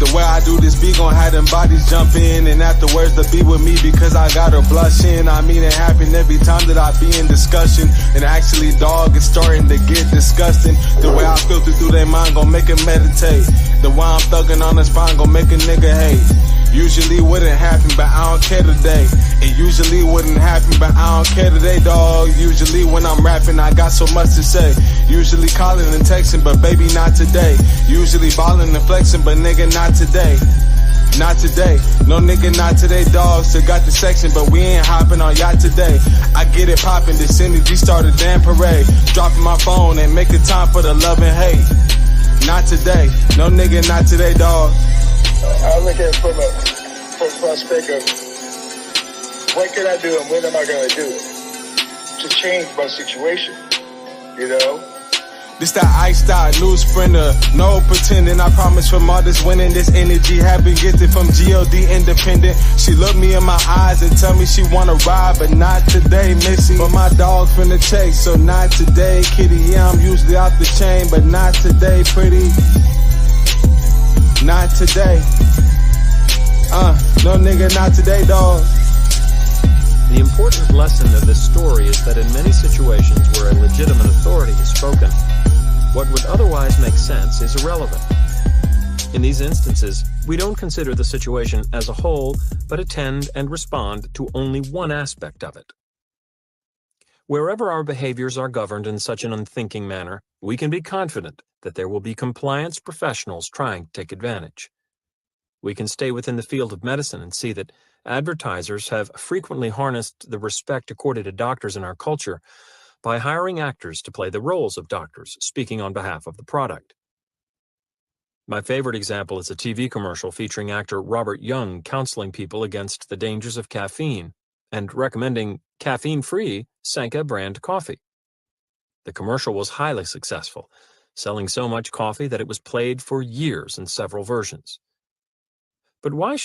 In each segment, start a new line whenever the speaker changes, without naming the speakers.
The way I do this beat gon' have them bodies jump in, and afterwards to be with me because I got her blushing. I mean, it happen every time that I be in discussion, and actually, dog, it's starting to get disgusting. The way I filter through their mind gon' make it meditate. The way I'm thugging on the spine gon' make a nigga hate. Usually wouldn't happen, but I don't care today. It usually wouldn't happen, but I don't care today, dog. Usually when I'm rapping, I got so much to say. Usually calling and texting, but baby, not today. Usually balling and flexing, but nigga, not today. Not today, no nigga, not today, dog. Still got the section, but we ain't hopping on yacht today. I get it poppin', this energy start a damn parade. Dropping my phone and making time for the love and hate. Not today, no nigga, not today, dog.
I look at it from a prospect of what can I do and what am I going to do to change my situation, you know?
This that iced out new sprinter, no pretending. I promise from all this winning, this energy have been gifted from G.O.D. independent. She look me in my eyes and tell me she wanna ride, but not today, Missy. But my dog finna chase, so not today, kitty. Yeah, I'm usually off the chain, but not today, pretty. Not today. No nigga, not today, dog.
The important lesson of this story is that in many situations where a legitimate authority is spoken, what would otherwise make sense is irrelevant. In these instances, we don't consider the situation as a whole, but attend and respond to only one aspect of it. Wherever our behaviors are governed in such an unthinking manner, we can be confident that there will be compliance professionals trying to take advantage. We can stay within the field of medicine and see that advertisers have frequently harnessed the respect accorded to doctors in our culture by hiring actors to play the roles of doctors, speaking on behalf of the product. My favorite example is a TV commercial featuring actor Robert Young counseling people against the dangers of caffeine and recommending caffeine-free Sanka brand coffee. The commercial was highly successful, selling so much coffee that it was played for years in several versions. But why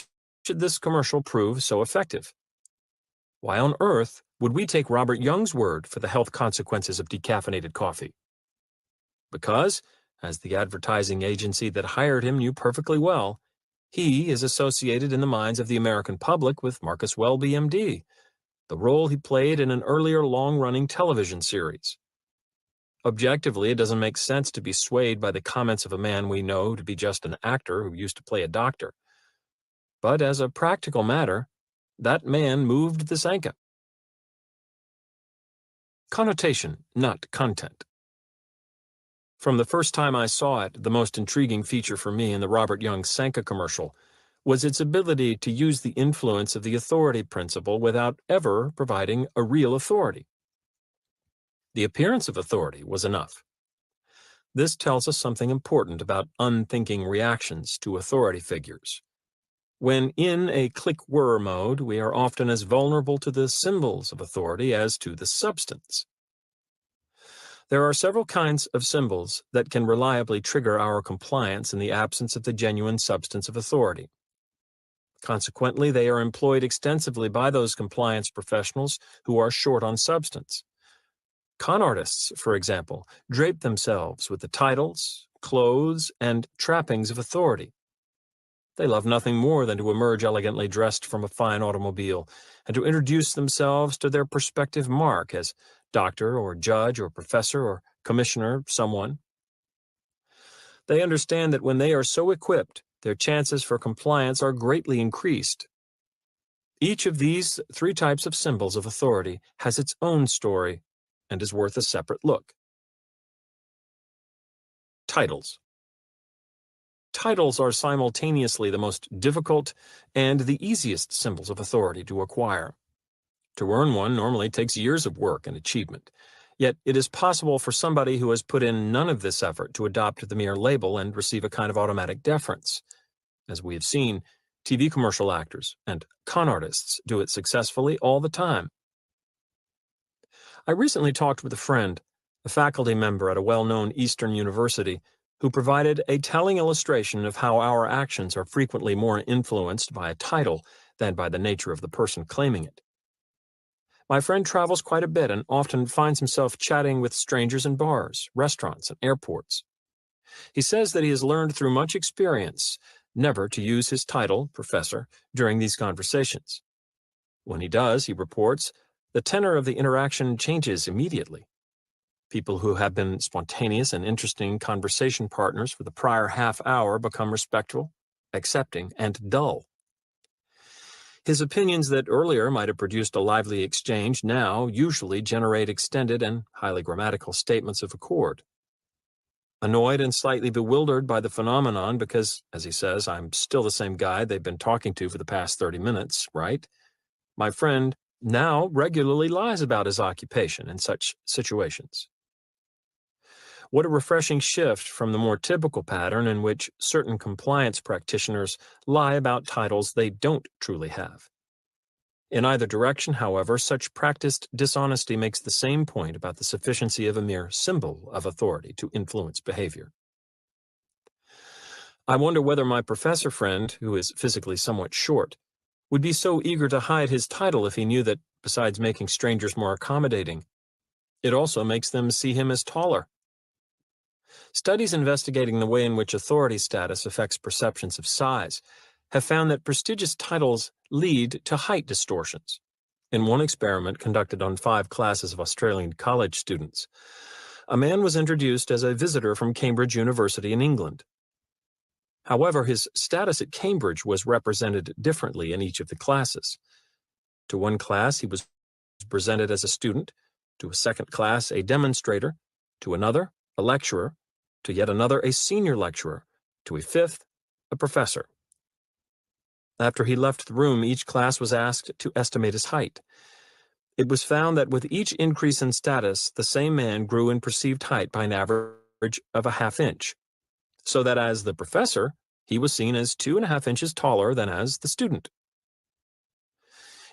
should this commercial prove so effective? Why on earth would we take Robert Young's word for the health consequences of decaffeinated coffee? Because, as the advertising agency that hired him knew perfectly well, he is associated in the minds of the American public with Marcus Welby, MD, the role he played in an earlier long-running television series. Objectively, it doesn't make sense to be swayed by the comments of a man we know to be just an actor who used to play a doctor. But as a practical matter, that man moved the Sanka. Connotation, not content. From the first time I saw it, the most intriguing feature for me in the Robert Young Sanka commercial was its ability to use the influence of the authority principle without ever providing a real authority. The appearance of authority was enough. This tells us something important about unthinking reactions to authority figures. When in a click-whir mode, we are often as vulnerable to the symbols of authority as to the substance. There are several kinds of symbols that can reliably trigger our compliance in the absence of the genuine substance of authority. Consequently, they are employed extensively by those compliance professionals who are short on substance. Con artists, for example, drape themselves with the titles, clothes, and trappings of authority. They love nothing more than to emerge elegantly dressed from a fine automobile and to introduce themselves to their prospective mark as doctor or judge or professor or commissioner, someone. They understand that when they are so equipped, their chances for compliance are greatly increased. Each of these three types of symbols of authority has its own story and is worth a separate look. Titles. Titles are simultaneously the most difficult and the easiest symbols of authority to acquire. To earn one normally takes years of work and achievement, yet it is possible for somebody who has put in none of this effort to adopt the mere label and receive a kind of automatic deference. As we have seen, TV commercial actors and con artists do it successfully all the time. I recently talked with a friend, a faculty member at a well-known Eastern university, who provided a telling illustration of how our actions are frequently more influenced by a title than by the nature of the person claiming it. My friend travels quite a bit and often finds himself chatting with strangers in bars, restaurants, and airports. He says that he has learned through much experience never to use his title, professor, during these conversations. When he does, he reports, the tenor of the interaction changes immediately. People who have been spontaneous and interesting conversation partners for the prior half hour become respectful, accepting, and dull. His opinions that earlier might have produced a lively exchange now usually generate extended and highly grammatical statements of accord. Annoyed and slightly bewildered by the phenomenon because, as he says, I'm still the same guy they've been talking to for the past 30 minutes, right? My friend now regularly lies about his occupation in such situations. What a refreshing shift from the more typical pattern in which certain compliance practitioners lie about titles they don't truly have. In either direction, however, such practiced dishonesty makes the same point about the sufficiency of a mere symbol of authority to influence behavior. I wonder whether my professor friend, who is physically somewhat short, would be so eager to hide his title if he knew that, besides making strangers more accommodating, it also makes them see him as taller. Studies investigating the way in which authority status affects perceptions of size have found that prestigious titles lead to height distortions. In one experiment conducted on 5 classes of Australian college students, a man was introduced as a visitor from Cambridge University in England. However, his status at Cambridge was represented differently in each of the classes. To one class, he was presented as a student, to a second class, a demonstrator, to another, a lecturer, to yet another, a senior lecturer, to a fifth, a professor. After he left the room, each class was asked to estimate his height. It was found that with each increase in status, the same man grew in perceived height by an average of a half inch, so that as the professor, he was seen as 2.5 inches taller than as the student.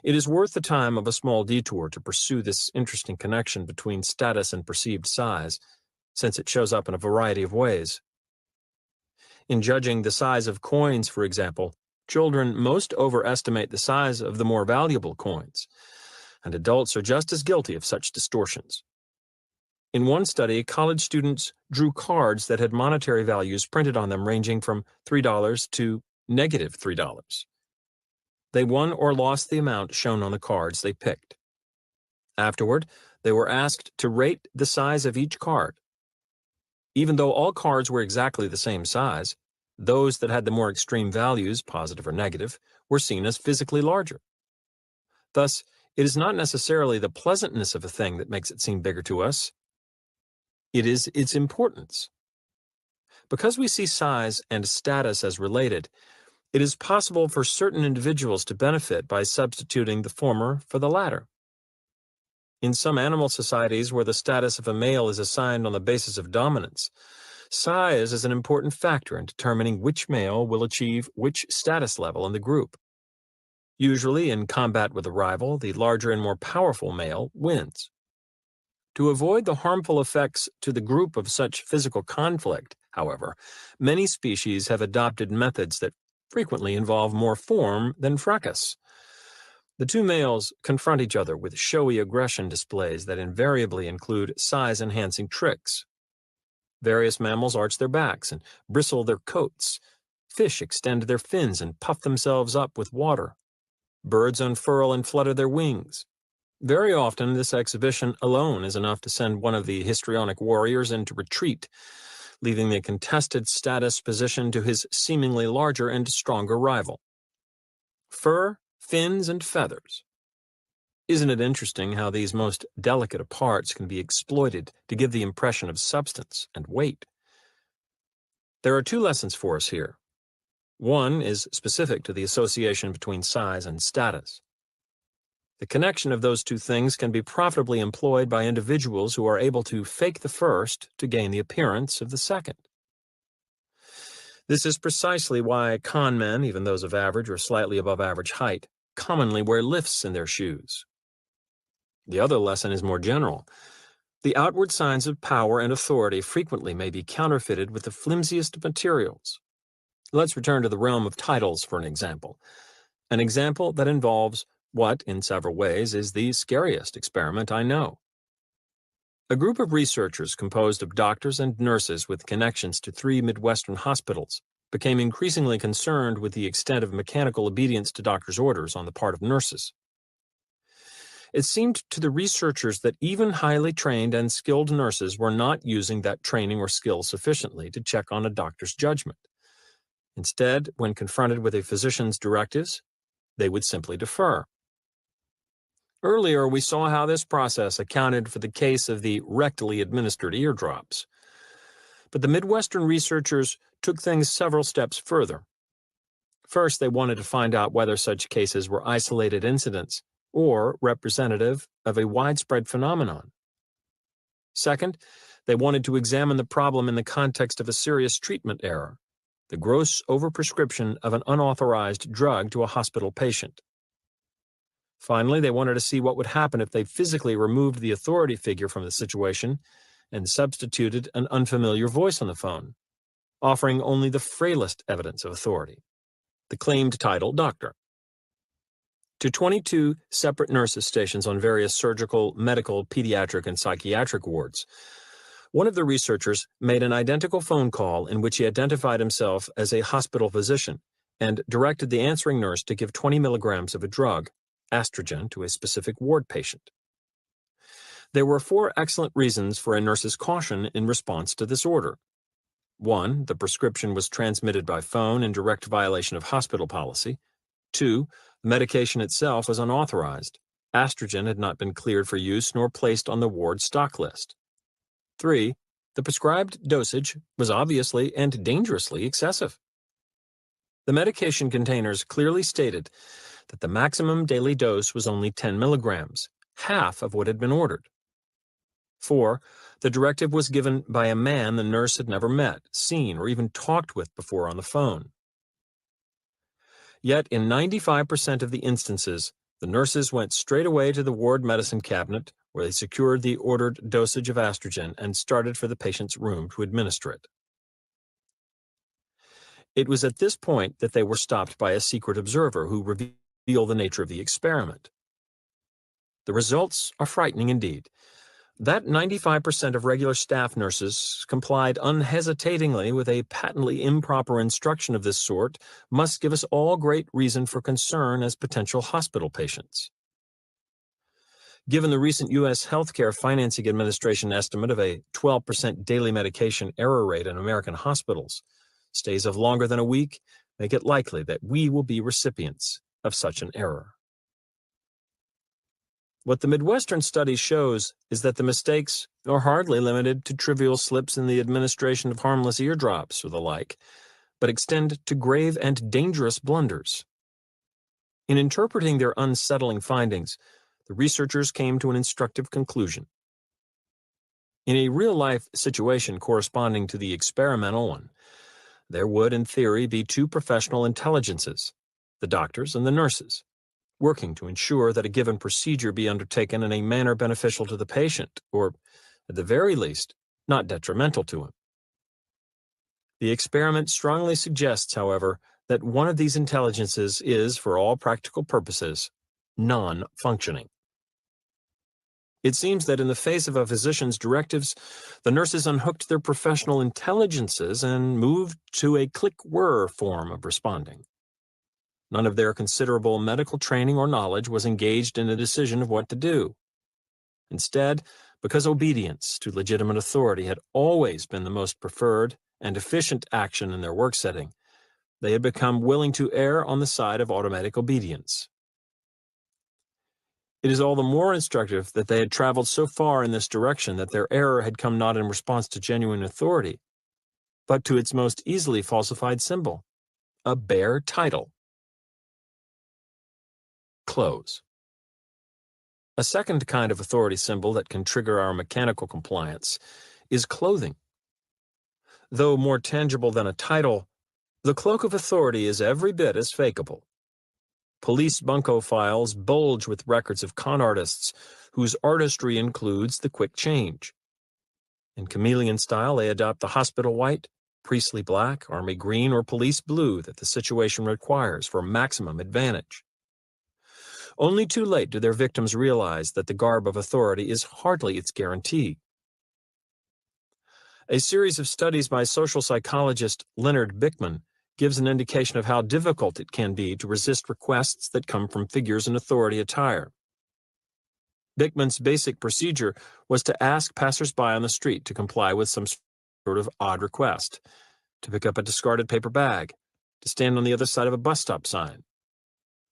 It is worth the time of a small detour to pursue this interesting connection between status and perceived size, since it shows up in a variety of ways. In judging the size of coins, for example, children most overestimate the size of the more valuable coins, and adults are just as guilty of such distortions. In one study, college students drew cards that had monetary values printed on them ranging from $3 to -$3. They won or lost the amount shown on the cards they picked. Afterward, they were asked to rate the size of each card. Even though all cards were exactly the same size, those that had the more extreme values, positive or negative, were seen as physically larger. Thus, it is not necessarily the pleasantness of a thing that makes it seem bigger to us. It is its importance. Because we see size and status as related, it is possible for certain individuals to benefit by substituting the former for the latter. In some animal societies where the status of a male is assigned on the basis of dominance, size is an important factor in determining which male will achieve which status level in the group. Usually, in combat with a rival, the larger and more powerful male wins. To avoid the harmful effects to the group of such physical conflict, however, many species have adopted methods that frequently involve more form than fracas. The two males confront each other with showy aggression displays that invariably include size-enhancing tricks. Various mammals arch their backs and bristle their coats. Fish extend their fins and puff themselves up with water. Birds unfurl and flutter their wings. Very often, this exhibition alone is enough to send one of the histrionic warriors into retreat, leaving the contested status position to his seemingly larger and stronger rival. Fur, fins, and feathers. Isn't it interesting how these most delicate of parts can be exploited to give the impression of substance and weight? There are 2 lessons for us here. One is specific to the association between size and status. The connection of those 2 things can be profitably employed by individuals who are able to fake the first to gain the appearance of the second. This is precisely why con men, even those of average or slightly above average height, commonly wear lifts in their shoes. The other lesson is more general. The outward signs of power and authority frequently may be counterfeited with the flimsiest of materials. Let's return to the realm of titles for an example that involves what, in several ways, is the scariest experiment I know. A group of researchers composed of doctors and nurses with connections to 3 Midwestern hospitals became increasingly concerned with the extent of mechanical obedience to doctors' orders on the part of nurses. It seemed to the researchers that even highly trained and skilled nurses were not using that training or skill sufficiently to check on a doctor's judgment. Instead, when confronted with a physician's directives, they would simply defer. Earlier, we saw how this process accounted for the case of the rectally administered eardrops. But the Midwestern researchers took things several steps further. First, they wanted to find out whether such cases were isolated incidents or representative of a widespread phenomenon. Second, they wanted to examine the problem in the context of a serious treatment error, the gross overprescription of an unauthorized drug to a hospital patient. Finally, they wanted to see what would happen if they physically removed the authority figure from the situation and substituted an unfamiliar voice on the phone, offering only the frailest evidence of authority, the claimed title doctor. To 22 separate nurses stationed on various surgical, medical, pediatric, and psychiatric wards, one of the researchers made an identical phone call in which he identified himself as a hospital physician and directed the answering nurse to give 20 milligrams of a drug, estrogen, to a specific ward patient. There were 4 excellent reasons for a nurse's caution in response to this order. 1, the prescription was transmitted by phone in direct violation of hospital policy. 2, the medication itself was unauthorized. Estrogen had not been cleared for use nor placed on the ward stock list. 3, the prescribed dosage was obviously and dangerously excessive. The medication containers clearly stated that the maximum daily dose was only 10 milligrams, half of what had been ordered. 4, the directive was given by a man the nurse had never met, seen, or even talked with before on the phone. Yet in 95% of the instances, the nurses went straight away to the ward medicine cabinet where they secured the ordered dosage of estrogen and started for the patient's room to administer it. It was at this point that they were stopped by a secret observer who revealed the nature of the experiment. The results are frightening indeed. That 95% of regular staff nurses complied unhesitatingly with a patently improper instruction of this sort must give us all great reason for concern as potential hospital patients. Given the recent U.S. Healthcare Financing Administration estimate of a 12% daily medication error rate in American hospitals, stays of longer than a week make it likely that we will be recipients of such an error. What the Midwestern study shows is that the mistakes are hardly limited to trivial slips in the administration of harmless eardrops or the like, but extend to grave and dangerous blunders. In interpreting their unsettling findings, the researchers came to an instructive conclusion. In a real-life situation corresponding to the experimental one, there would, in theory, be 2 professional intelligences, the doctors and the nurses, working to ensure that a given procedure be undertaken in a manner beneficial to the patient, or, at the very least, not detrimental to him. The experiment strongly suggests, however, that one of these intelligences is, for all practical purposes, non-functioning. It seems that in the face of a physician's directives, the nurses unhooked their professional intelligences and moved to a click-whir form of responding. None of their considerable medical training or knowledge was engaged in a decision of what to do. Instead, because obedience to legitimate authority had always been the most preferred and efficient action in their work setting, they had become willing to err on the side of automatic obedience. It is all the more instructive that they had traveled so far in this direction that their error had come not in response to genuine authority, but to its most easily falsified symbol, a bare title. Clothes. A second kind of authority symbol that can trigger our mechanical compliance is clothing. Though more tangible than a title, the cloak of authority is every bit as fakeable. Police bunco files bulge with records of con artists whose artistry includes the quick change. In chameleon style, they adopt the hospital white, priestly black, army green, or police blue that the situation requires for maximum advantage. Only too late do their victims realize that the garb of authority is hardly its guarantee. A series of studies by social psychologist Leonard Bickman gives an indication of how difficult it can be to resist requests that come from figures in authority attire. Bickman's basic procedure was to ask passersby on the street to comply with some sort of odd request, to pick up a discarded paper bag, to stand on the other side of a bus stop sign.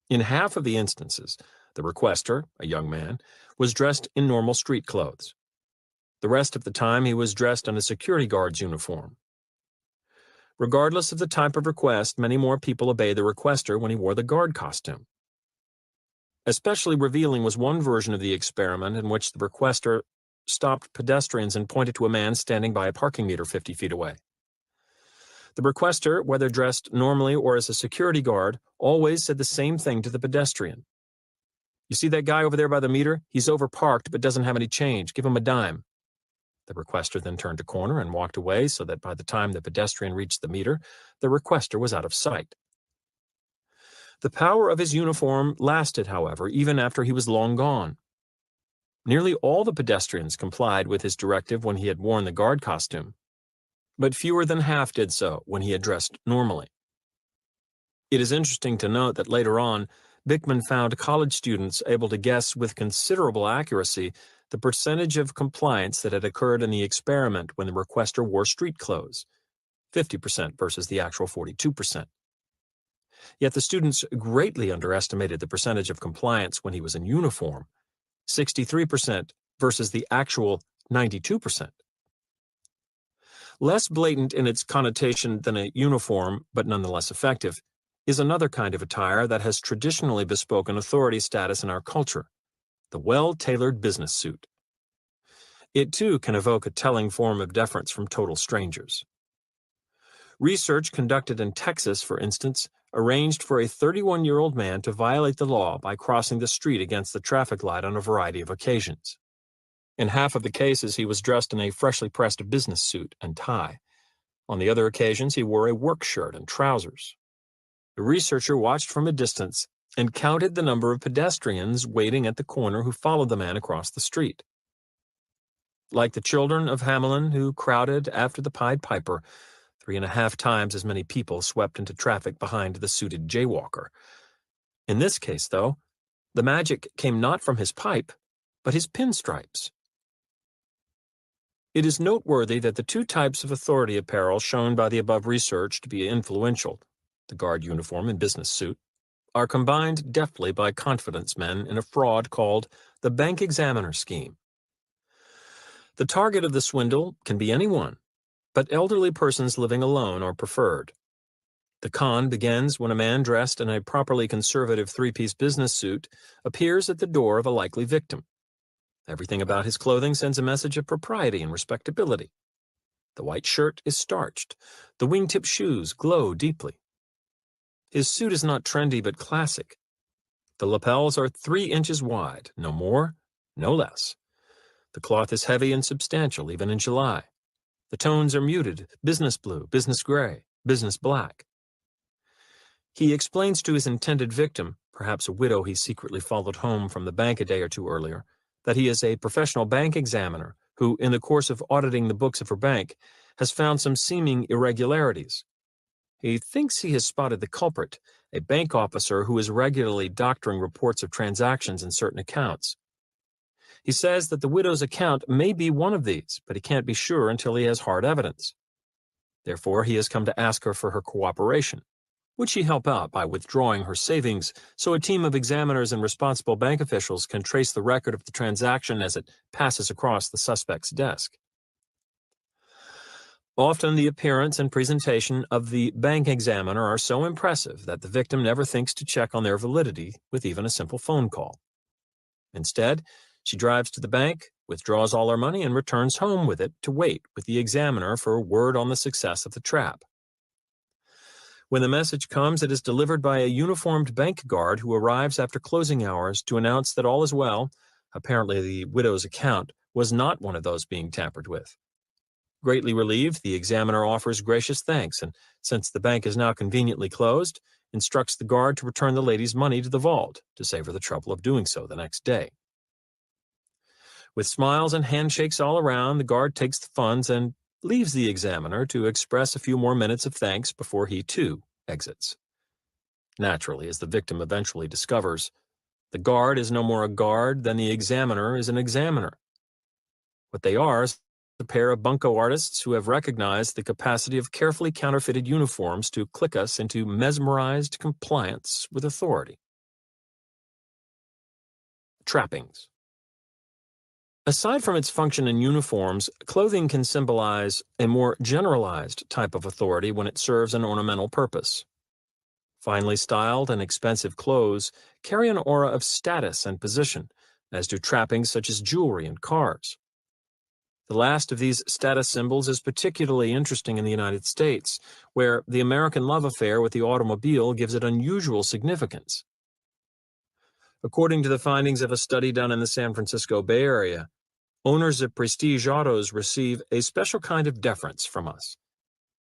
In half of the instances, the requester, a young man, was dressed in normal street clothes. The rest of the time, he was dressed in a security guard's uniform. Regardless of the type of request, many more people obeyed the requester when he wore the guard costume. Especially revealing was one version of the experiment in which the requester stopped pedestrians and pointed to a man standing by a parking meter 50 feet away. The requester, whether dressed normally or as a security guard, always said the same thing to the pedestrian. "You see that guy over there by the meter? He's overparked but doesn't have any change. Give him a dime." The requester then turned a corner and walked away so that by the time the pedestrian reached the meter, the requester was out of sight. The power of his uniform lasted, however, even after he was long gone. Nearly all the pedestrians complied with his directive when he had worn the guard costume, but fewer than half did so when he had dressed normally. It is interesting to note that later on, Bickman found college students able to guess with considerable accuracy the percentage of compliance that had occurred in the experiment when the requester wore street clothes, 50% versus the actual 42%. Yet the students greatly underestimated the percentage of compliance when he was in uniform, 63% versus the actual 92%. Less blatant in its connotation than a uniform, but nonetheless effective, is another kind of attire that has traditionally bespoken authority status in our culture, the well-tailored business suit. It too can evoke a telling form of deference from total strangers. Research conducted in Texas, for instance, arranged for a 31-year-old man to violate the law by crossing the street against the traffic light on a variety of occasions. In half of the cases, he was dressed in a freshly pressed business suit and tie. On the other occasions, he wore a work shirt and trousers. The researcher watched from a distance and counted the number of pedestrians waiting at the corner who followed the man across the street. Like the children of Hamelin who crowded after the Pied Piper, 3.5 times as many people swept into traffic behind the suited jaywalker. In this case, though, the magic came not from his pipe, but his pinstripes. It is noteworthy that the two types of authority apparel shown by the above research to be influential, the guard uniform and business suit, are combined deftly by confidence men in a fraud called the bank examiner scheme. The target of the swindle can be anyone, but elderly persons living alone are preferred. The con begins when a man dressed in a properly conservative three-piece business suit appears at the door of a likely victim. Everything about his clothing sends a message of propriety and respectability. The white shirt is starched. The wingtip shoes glow deeply. His suit is not trendy but classic. The lapels are 3 inches wide, no more, no less. The cloth is heavy and substantial, even in July. The tones are muted, business blue, business gray, business black. He explains to his intended victim, perhaps a widow he secretly followed home from the bank a day or two earlier, that he is a professional bank examiner who, in the course of auditing the books of her bank, has found some seeming irregularities. He thinks he has spotted the culprit, a bank officer who is regularly doctoring reports of transactions in certain accounts. He says that the widow's account may be one of these, but he can't be sure until he has hard evidence. Therefore, he has come to ask her for her cooperation. Would she help out by withdrawing her savings so a team of examiners and responsible bank officials can trace the record of the transaction as it passes across the suspect's desk? Often the appearance and presentation of the bank examiner are so impressive that the victim never thinks to check on their validity with even a simple phone call. Instead, she drives to the bank, withdraws all her money, and returns home with it to wait with the examiner for word on the success of the trap. When the message comes, it is delivered by a uniformed bank guard who arrives after closing hours to announce that all is well. Apparently, the widow's account was not one of those being tampered with. Greatly relieved, the examiner offers gracious thanks, and since the bank is now conveniently closed, instructs the guard to return the lady's money to the vault to save her the trouble of doing so the next day. With smiles and handshakes all around, the guard takes the funds and leaves the examiner to express a few more minutes of thanks before he, too, exits. Naturally, as the victim eventually discovers, the guard is no more a guard than the examiner is an examiner. What they are is a pair of bunco artists who have recognized the capacity of carefully counterfeited uniforms to click us into mesmerized compliance with authority. Trappings. Aside from its function in uniforms, clothing can symbolize a more generalized type of authority when it serves an ornamental purpose. Finely styled and expensive clothes carry an aura of status and position, as do trappings such as jewelry and cars. The last of these status symbols is particularly interesting in the United States, where the American love affair with the automobile gives it unusual significance. According to the findings of a study done in the San Francisco Bay Area, owners of prestige autos receive a special kind of deference from us.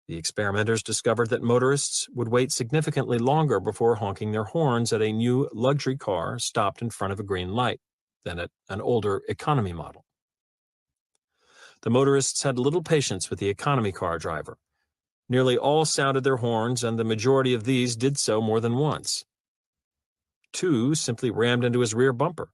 The experimenters discovered that motorists would wait significantly longer before honking their horns at a new luxury car stopped in front of a green light than at an older economy model. The motorists had little patience with the economy car driver. Nearly all sounded their horns, and the majority of these did so more than once. 2 simply rammed into his rear bumper.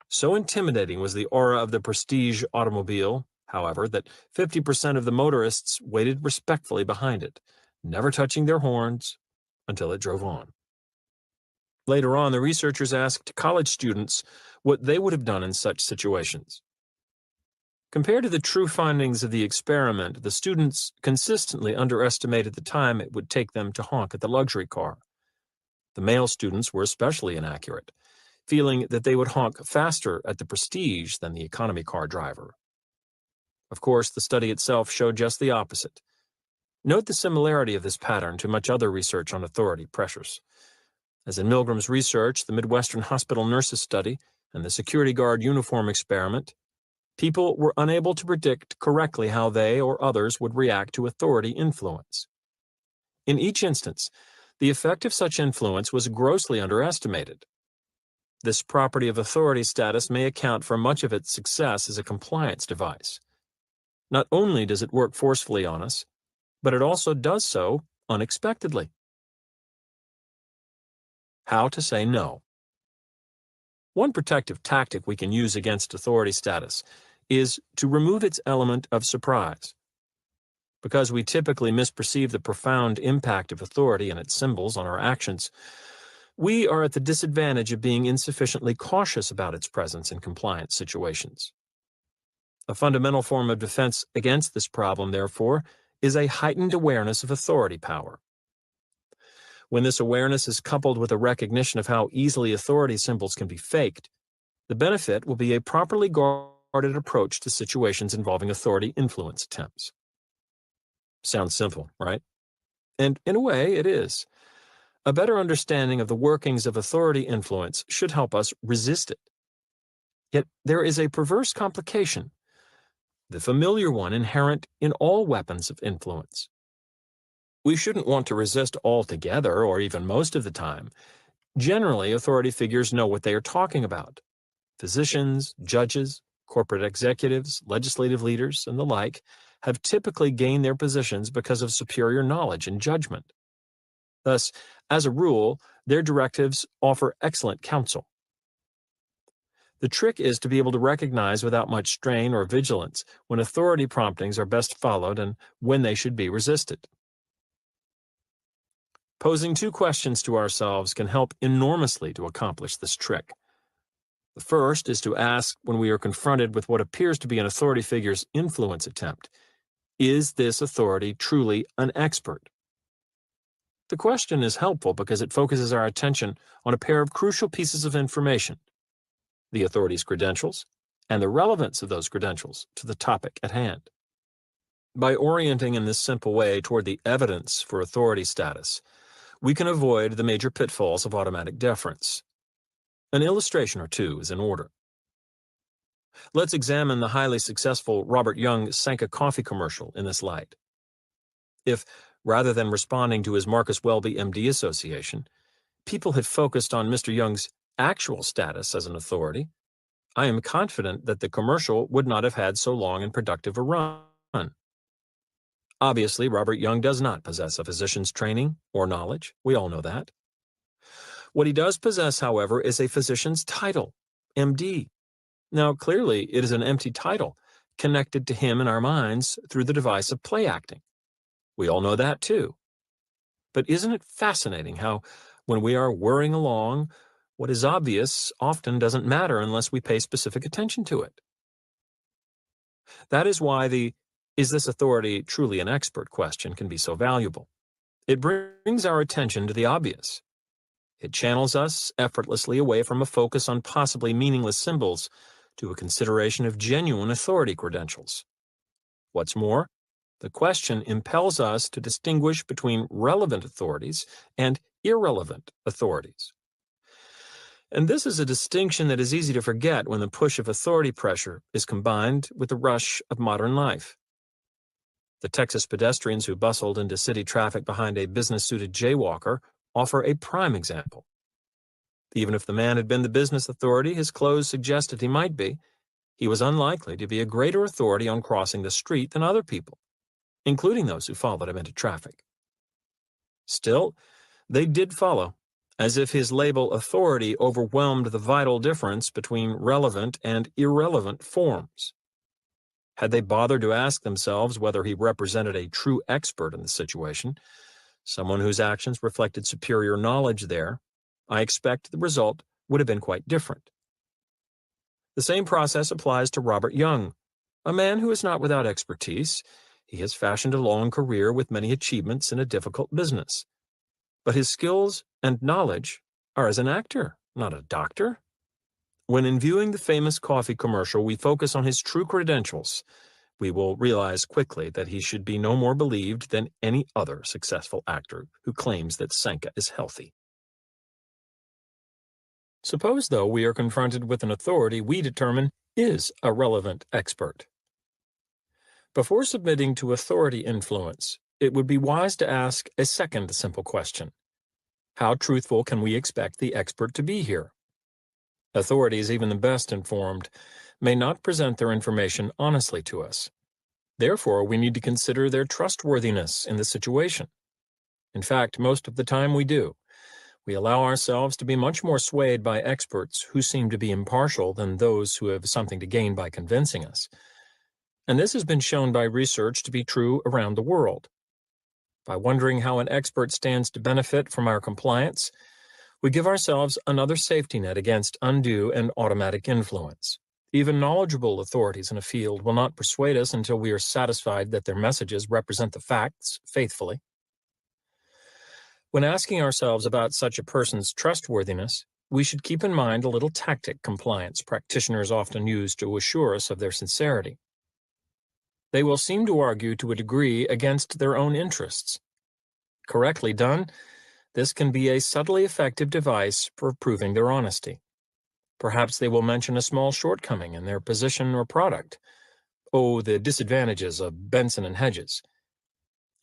So intimidating was the aura of the prestige automobile, however, that 50% of the motorists waited respectfully behind it, never touching their horns until it drove on. Later on, the researchers asked college students what they would have done in such situations. Compared to the true findings of the experiment, the students consistently underestimated the time it would take them to honk at the luxury car. The male students were especially inaccurate, feeling that they would honk faster at the prestige than the economy car driver. Of course, the study itself showed just the opposite. Note the similarity of this pattern to much other research on authority pressures. As in Milgram's research, the Midwestern Hospital Nurses Study, and the security guard uniform experiment, people were unable to predict correctly how they or others would react to authority influence. In each instance, the effect of such influence was grossly underestimated. This property of authority status may account for much of its success as a compliance device. Not only does it work forcefully on us, but it also does so unexpectedly. How to say no. One protective tactic we can use against authority status is to remove its element of surprise. Because we typically misperceive the profound impact of authority and its symbols on our actions, we are at the disadvantage of being insufficiently cautious about its presence in compliance situations. A fundamental form of defense against this problem, therefore, is a heightened awareness of authority power. When this awareness is coupled with a recognition of how easily authority symbols can be faked, the benefit will be a properly guarded approach to situations involving authority influence attempts. Sounds simple, right? And in a way, it is. A better understanding of the workings of authority influence should help us resist it. Yet there is a perverse complication, the familiar one inherent in all weapons of influence. We shouldn't want to resist altogether or even most of the time. Generally, authority figures know what they are talking about. Physicians, judges, corporate executives, legislative leaders, and the like have typically gained their positions because of superior knowledge and judgment. Thus, as a rule, their directives offer excellent counsel. The trick is to be able to recognize without much strain or vigilance when authority promptings are best followed and when they should be resisted. Posing 2 questions to ourselves can help enormously to accomplish this trick. The first is to ask when we are confronted with what appears to be an authority figure's influence attempt, is this authority truly an expert? The question is helpful because it focuses our attention on a pair of crucial pieces of information: the authority's credentials and the relevance of those credentials to the topic at hand. By orienting in this simple way toward the evidence for authority status, we can avoid the major pitfalls of automatic deference. An illustration or 2 is in order. Let's examine the highly successful Robert Young Sanka coffee commercial in this light. If, rather than responding to his Marcus Welby MD association, people had focused on Mr. Young's actual status as an authority, I am confident that the commercial would not have had so long and productive a run. Obviously, Robert Young does not possess a physician's training or knowledge. We all know that. What he does possess, however, is a physician's title, MD. Now, clearly, it is an empty title, connected to him in our minds through the device of play acting. We all know that, too. But isn't it fascinating how, when we are whirring along, what is obvious often doesn't matter unless we pay specific attention to it? That is why the "is this authority truly an expert?" question can be so valuable. It brings our attention to the obvious. It channels us effortlessly away from a focus on possibly meaningless symbols to a consideration of genuine authority credentials. What's more, the question impels us to distinguish between relevant authorities and irrelevant authorities. And this is a distinction that is easy to forget when the push of authority pressure is combined with the rush of modern life. The Texas pedestrians who bustled into city traffic behind a business-suited jaywalker offer a prime example. Even if the man had been the business authority his clothes suggested he might be, he was unlikely to be a greater authority on crossing the street than other people, including those who followed him into traffic. Still, they did follow, as if his label authority overwhelmed the vital difference between relevant and irrelevant forms. Had they bothered to ask themselves whether he represented a true expert in the situation, someone whose actions reflected superior knowledge there, I expect the result would have been quite different. The same process applies to Robert Young, a man who is not without expertise. He has fashioned a long career with many achievements in a difficult business. But his skills and knowledge are as an actor, not a doctor. When in viewing the famous coffee commercial we focus on his true credentials, we will realize quickly that he should be no more believed than any other successful actor who claims that Sanka is healthy. Suppose, though, we are confronted with an authority we determine is a relevant expert. Before submitting to authority influence, it would be wise to ask a second simple question. How truthful can we expect the expert to be here? Authorities, even the best informed, may not present their information honestly to us. Therefore, we need to consider their trustworthiness in the situation. In fact, most of the time we do. We allow ourselves to be much more swayed by experts who seem to be impartial than those who have something to gain by convincing us. And this has been shown by research to be true around the world. By wondering how an expert stands to benefit from our compliance, we give ourselves another safety net against undue and automatic influence. Even knowledgeable authorities in a field will not persuade us until we are satisfied that their messages represent the facts faithfully. When asking ourselves about such a person's trustworthiness, we should keep in mind a little tactic compliance practitioners often use to assure us of their sincerity. They will seem to argue to a degree against their own interests. Correctly done, this can be a subtly effective device for proving their honesty. Perhaps they will mention a small shortcoming in their position or product. Oh, the disadvantages of Benson and Hedges.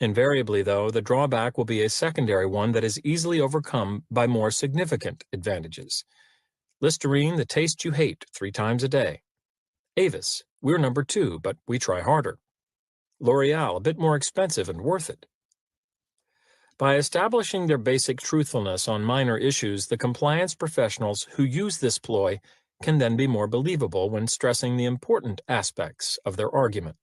Invariably, though, the drawback will be a secondary one that is easily overcome by more significant advantages. Listerine, the taste you hate 3 times a day. Avis, we're number 2, but we try harder. L'Oreal, a bit more expensive and worth it. By establishing their basic truthfulness on minor issues, the compliance professionals who use this ploy can then be more believable when stressing the important aspects of their argument.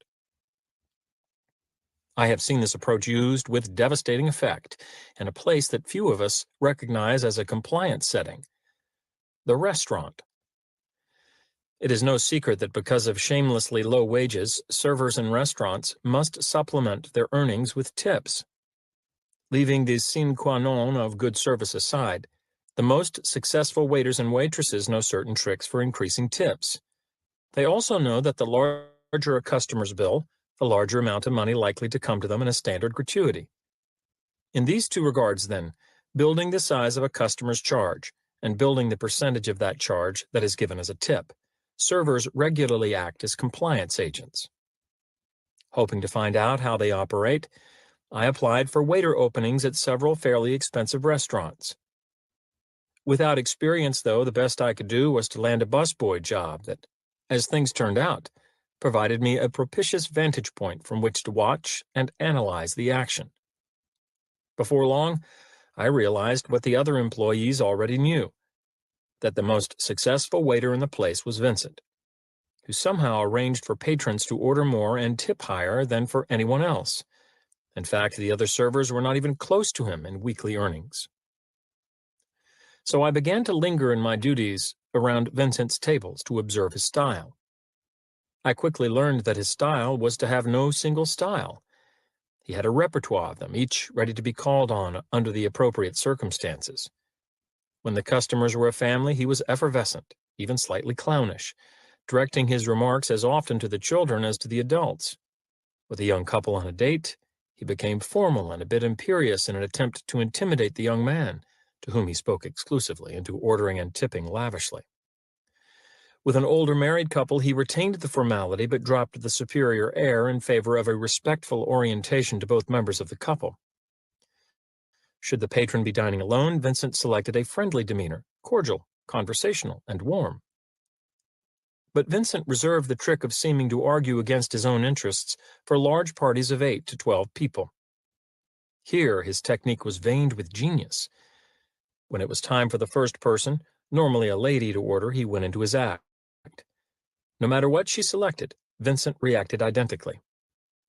I have seen this approach used with devastating effect in a place that few of us recognize as a compliance setting: the restaurant. It is no secret that because of shamelessly low wages, servers in restaurants must supplement their earnings with tips. Leaving the sine qua non of good service aside, the most successful waiters and waitresses know certain tricks for increasing tips. They also know that the larger a customer's bill, the larger amount of money likely to come to them in a standard gratuity. In these 2 regards, then, building the size of a customer's charge and building the percentage of that charge that is given as a tip, servers regularly act as compliance agents. Hoping to find out how they operate, I applied for waiter openings at several fairly expensive restaurants. Without experience, though, the best I could do was to land a busboy job that, as things turned out, provided me a propitious vantage point from which to watch and analyze the action. Before long, I realized what the other employees already knew, that the most successful waiter in the place was Vincent, who somehow arranged for patrons to order more and tip higher than for anyone else. In fact, the other servers were not even close to him in weekly earnings. So I began to linger in my duties around Vincent's tables to observe his style. I quickly learned that his style was to have no single style. He had a repertoire of them, each ready to be called on under the appropriate circumstances. When the customers were a family, he was effervescent, even slightly clownish, directing his remarks as often to the children as to the adults. With a young couple on a date, he became formal and a bit imperious in an attempt to intimidate the young man, to whom he spoke exclusively, into ordering and tipping lavishly. With an older married couple, he retained the formality but dropped the superior air in favor of a respectful orientation to both members of the couple. Should the patron be dining alone, Vincent selected a friendly demeanor, cordial, conversational, and warm. But Vincent reserved the trick of seeming to argue against his own interests for large parties of 8 to 12 people. Here his technique was veined with genius. When it was time for the first person, normally a lady, to order, he went into his act. No matter what she selected, Vincent reacted identically.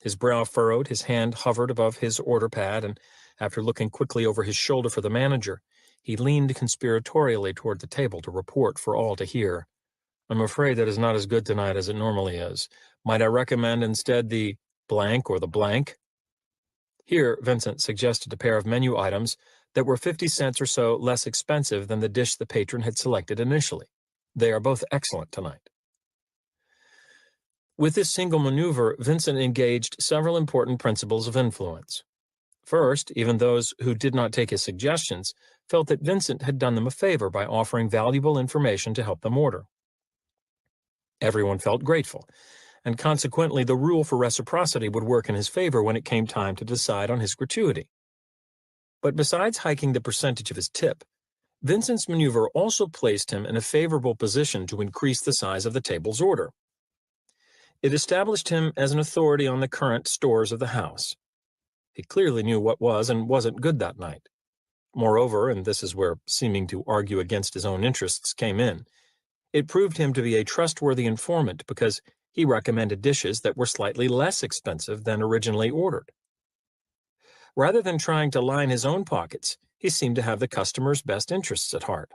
His brow furrowed, his hand hovered above his order pad, and after looking quickly over his shoulder for the manager, he leaned conspiratorially toward the table to report for all to hear. "I'm afraid that is not as good tonight as it normally is. Might I recommend instead the blank or the blank?" Here Vincent suggested a pair of menu items that were 50 cents or so less expensive than the dish the patron had selected initially. "They are both excellent tonight." With this single maneuver, Vincent engaged several important principles of influence. First, even those who did not take his suggestions felt that Vincent had done them a favor by offering valuable information to help them order. Everyone felt grateful, and consequently the rule for reciprocity would work in his favor when it came time to decide on his gratuity. But besides hiking the percentage of his tip, Vincent's maneuver also placed him in a favorable position to increase the size of the table's order. It established him as an authority on the current stores of the house. He clearly knew what was and wasn't good that night. Moreover, and this is where seeming to argue against his own interests came in, it proved him to be a trustworthy informant because he recommended dishes that were slightly less expensive than originally ordered. Rather than trying to line his own pockets, he seemed to have the customer's best interests at heart.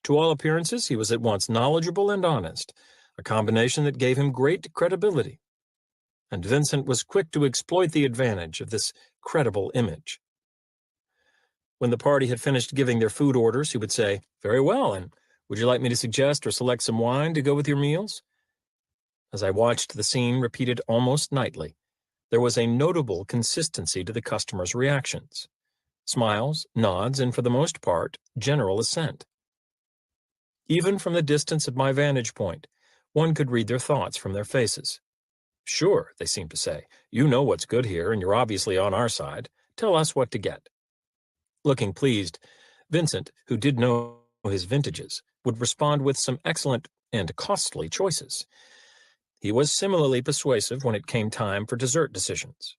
To all appearances, he was at once knowledgeable and honest, a combination that gave him great credibility. And Vincent was quick to exploit the advantage of this credible image. When the party had finished giving their food orders, he would say, "Very well, and would you like me to suggest or select some wine to go with your meals?" As I watched the scene repeated almost nightly, there was a notable consistency to the customers' reactions. Smiles, nods, and for the most part, general assent. Even from the distance of my vantage point, one could read their thoughts from their faces. "Sure," they seemed to say, "you know what's good here, and you're obviously on our side. Tell us what to get." Looking pleased, Vincent, who did know his vintages, would respond with some excellent and costly choices. He was similarly persuasive when it came time for dessert decisions.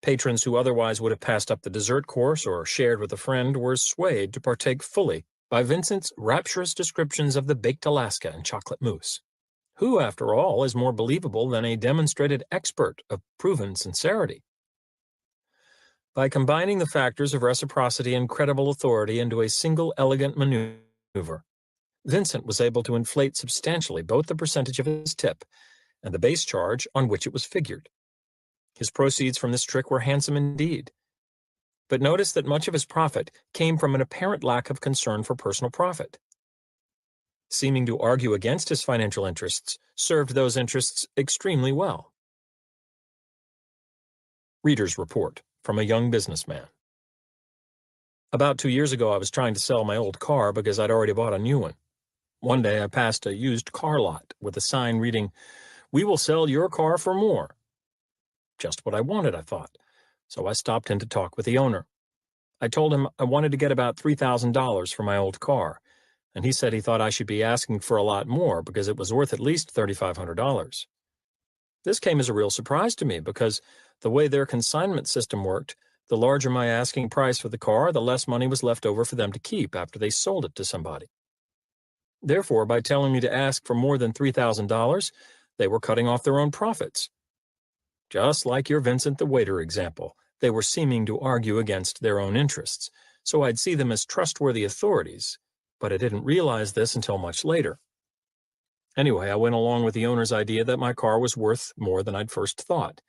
Patrons who otherwise would have passed up the dessert course or shared with a friend were swayed to partake fully by Vincent's rapturous descriptions of the baked Alaska and chocolate mousse. Who, after all, is more believable than a demonstrated expert of proven sincerity? By combining the factors of reciprocity and credible authority into a single elegant maneuver, Vincent was able to inflate substantially both the percentage of his tip and the base charge on which it was figured. His proceeds from this trick were handsome indeed. But notice that much of his profit came from an apparent lack of concern for personal profit. Seeming to argue against his financial interests served those interests extremely well. Reader's Report from a young businessman. About 2 years ago, I was trying to sell my old car because I'd already bought a new one. One day, I passed a used car lot with a sign reading, "We will sell your car for more." Just what I wanted, I thought, so I stopped in to talk with the owner. I told him I wanted to get about $3,000 for my old car, and he said he thought I should be asking for a lot more because it was worth at least $3,500. This came as a real surprise to me because the way their consignment system worked, the larger my asking price for the car, the less money was left over for them to keep after they sold it to somebody. Therefore, by telling me to ask for more than $3,000, they were cutting off their own profits. Just like your Vincent the waiter example, they were seeming to argue against their own interests, so I'd see them as trustworthy authorities, but I didn't realize this until much later. Anyway, I went along with the owner's idea that my car was worth more than I'd first thought,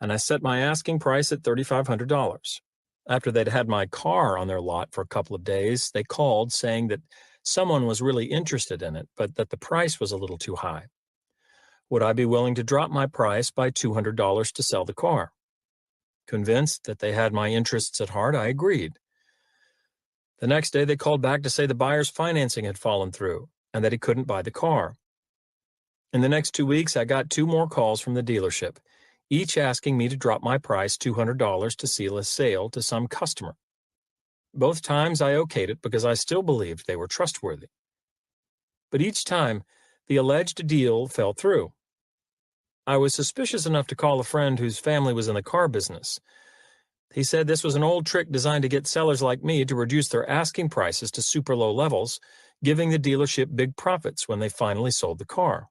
and I set my asking price at $3,500. After they'd had my car on their lot for a couple of days, they called saying that someone was really interested in it, but that the price was a little too high. Would I be willing to drop my price by $200 to sell the car? Convinced that they had my interests at heart, I agreed. The next day, they called back to say the buyer's financing had fallen through and that he couldn't buy the car. In the next 2 weeks, I got 2 more calls from the dealership, each asking me to drop my price $200 to seal a sale to some customer. Both times I okayed it because I still believed they were trustworthy. But each time, the alleged deal fell through. I was suspicious enough to call a friend whose family was in the car business. He said this was an old trick designed to get sellers like me to reduce their asking prices to super low levels, giving the dealership big profits when they finally sold the car.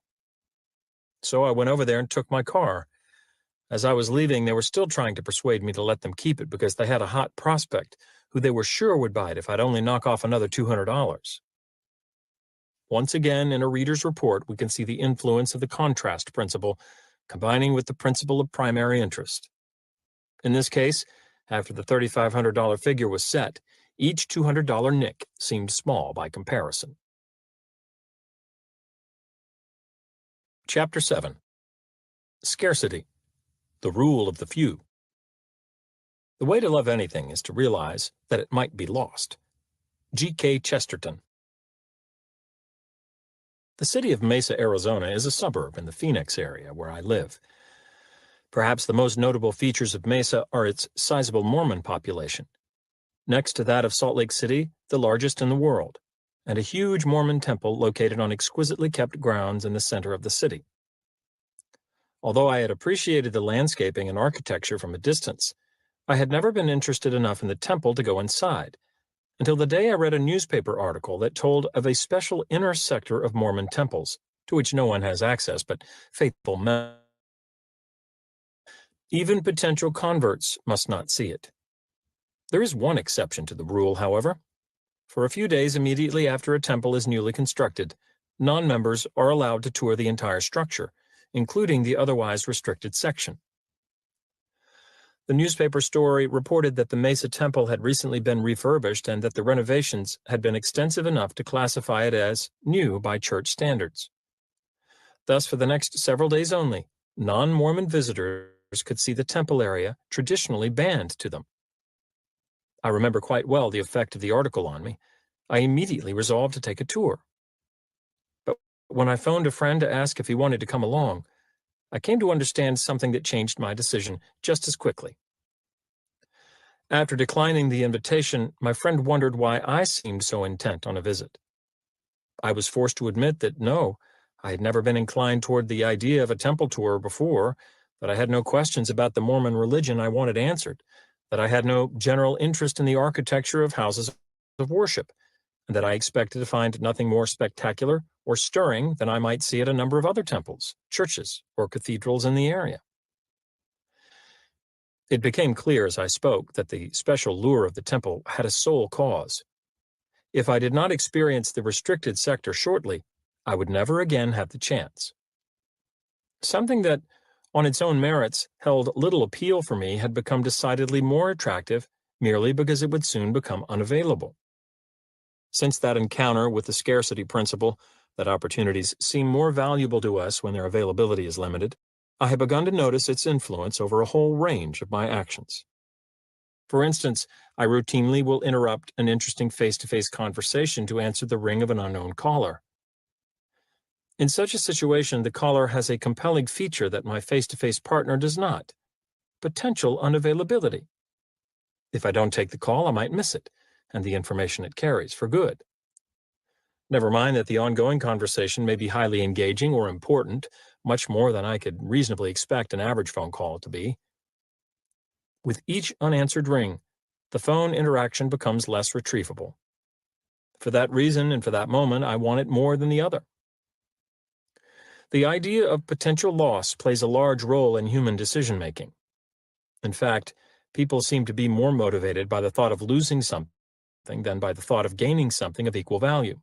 So I went over there and took my car. As I was leaving, they were still trying to persuade me to let them keep it because they had a hot prospect who they were sure would buy it if I'd only knock off another $200. Once again, in a reader's report, we can see the influence of the contrast principle, combining with the principle of primary interest. In this case, after the $3,500 figure was set, each $200 nick seemed small by comparison. Chapter 7. Scarcity, the rule of the few. The way to love anything is to realize that it might be lost. G.K. Chesterton. The city of Mesa, Arizona is a suburb in the Phoenix area where I live. Perhaps the most notable features of Mesa are its sizable Mormon population. Next to that of Salt Lake City, the largest in the world, and a huge Mormon temple located on exquisitely kept grounds in the center of the city. Although I had appreciated the landscaping and architecture from a distance, I had never been interested enough in the temple to go inside, until the day I read a newspaper article that told of a special inner sector of Mormon temples, to which no one has access but faithful men. Even potential converts must not see it. There is one exception to the rule, however. For a few days immediately after a temple is newly constructed, non-members are allowed to tour the entire structure, including the otherwise restricted section. The newspaper story reported that the Mesa Temple had recently been refurbished and that the renovations had been extensive enough to classify it as new by church standards. Thus, for the next several days only, non-Mormon visitors could see the temple area traditionally banned to them. I remember quite well the effect of the article on me. I immediately resolved to take a tour. But when I phoned a friend to ask if he wanted to come along, I came to understand something that changed my decision just as quickly. After declining the invitation, my friend wondered why I seemed so intent on a visit. I was forced to admit that no, I had never been inclined toward the idea of a temple tour before, that I had no questions about the Mormon religion I wanted answered, that I had no general interest in the architecture of houses of worship, and that I expected to find nothing more spectacular or stirring than I might see at a number of other temples, churches, or cathedrals in the area. It became clear as I spoke that the special lure of the temple had a sole cause. If I did not experience the restricted sector shortly, I would never again have the chance. Something that, on its own merits, held little appeal for me had become decidedly more attractive merely because it would soon become unavailable. Since that encounter with the scarcity principle, that opportunities seem more valuable to us when their availability is limited, I have begun to notice its influence over a whole range of my actions. For instance, I routinely will interrupt an interesting face-to-face conversation to answer the ring of an unknown caller. In such a situation, the caller has a compelling feature that my face-to-face partner does not: potential unavailability. If I don't take the call, I might miss it, and the information it carries for good. Never mind that the ongoing conversation may be highly engaging or important, much more than I could reasonably expect an average phone call to be. With each unanswered ring, the phone interaction becomes less retrievable. For that reason and for that moment, I want it more than the other. The idea of potential loss plays a large role in human decision-making. In fact, people seem to be more motivated by the thought of losing something than by the thought of gaining something of equal value.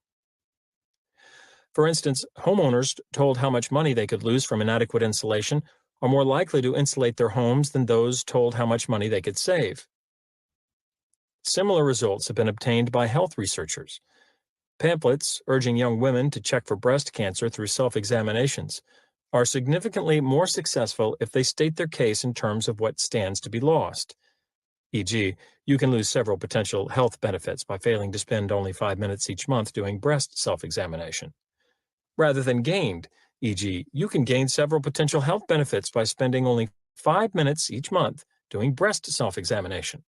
For instance, homeowners told how much money they could lose from inadequate insulation are more likely to insulate their homes than those told how much money they could save. Similar results have been obtained by health researchers. Pamphlets urging young women to check for breast cancer through self-examinations are significantly more successful if they state their case in terms of what stands to be lost. E.g., you can lose several potential health benefits by failing to spend only 5 minutes each month doing breast self-examination. Rather than gained, e.g., you can gain several potential health benefits by spending only 5 minutes each month doing breast self-examination.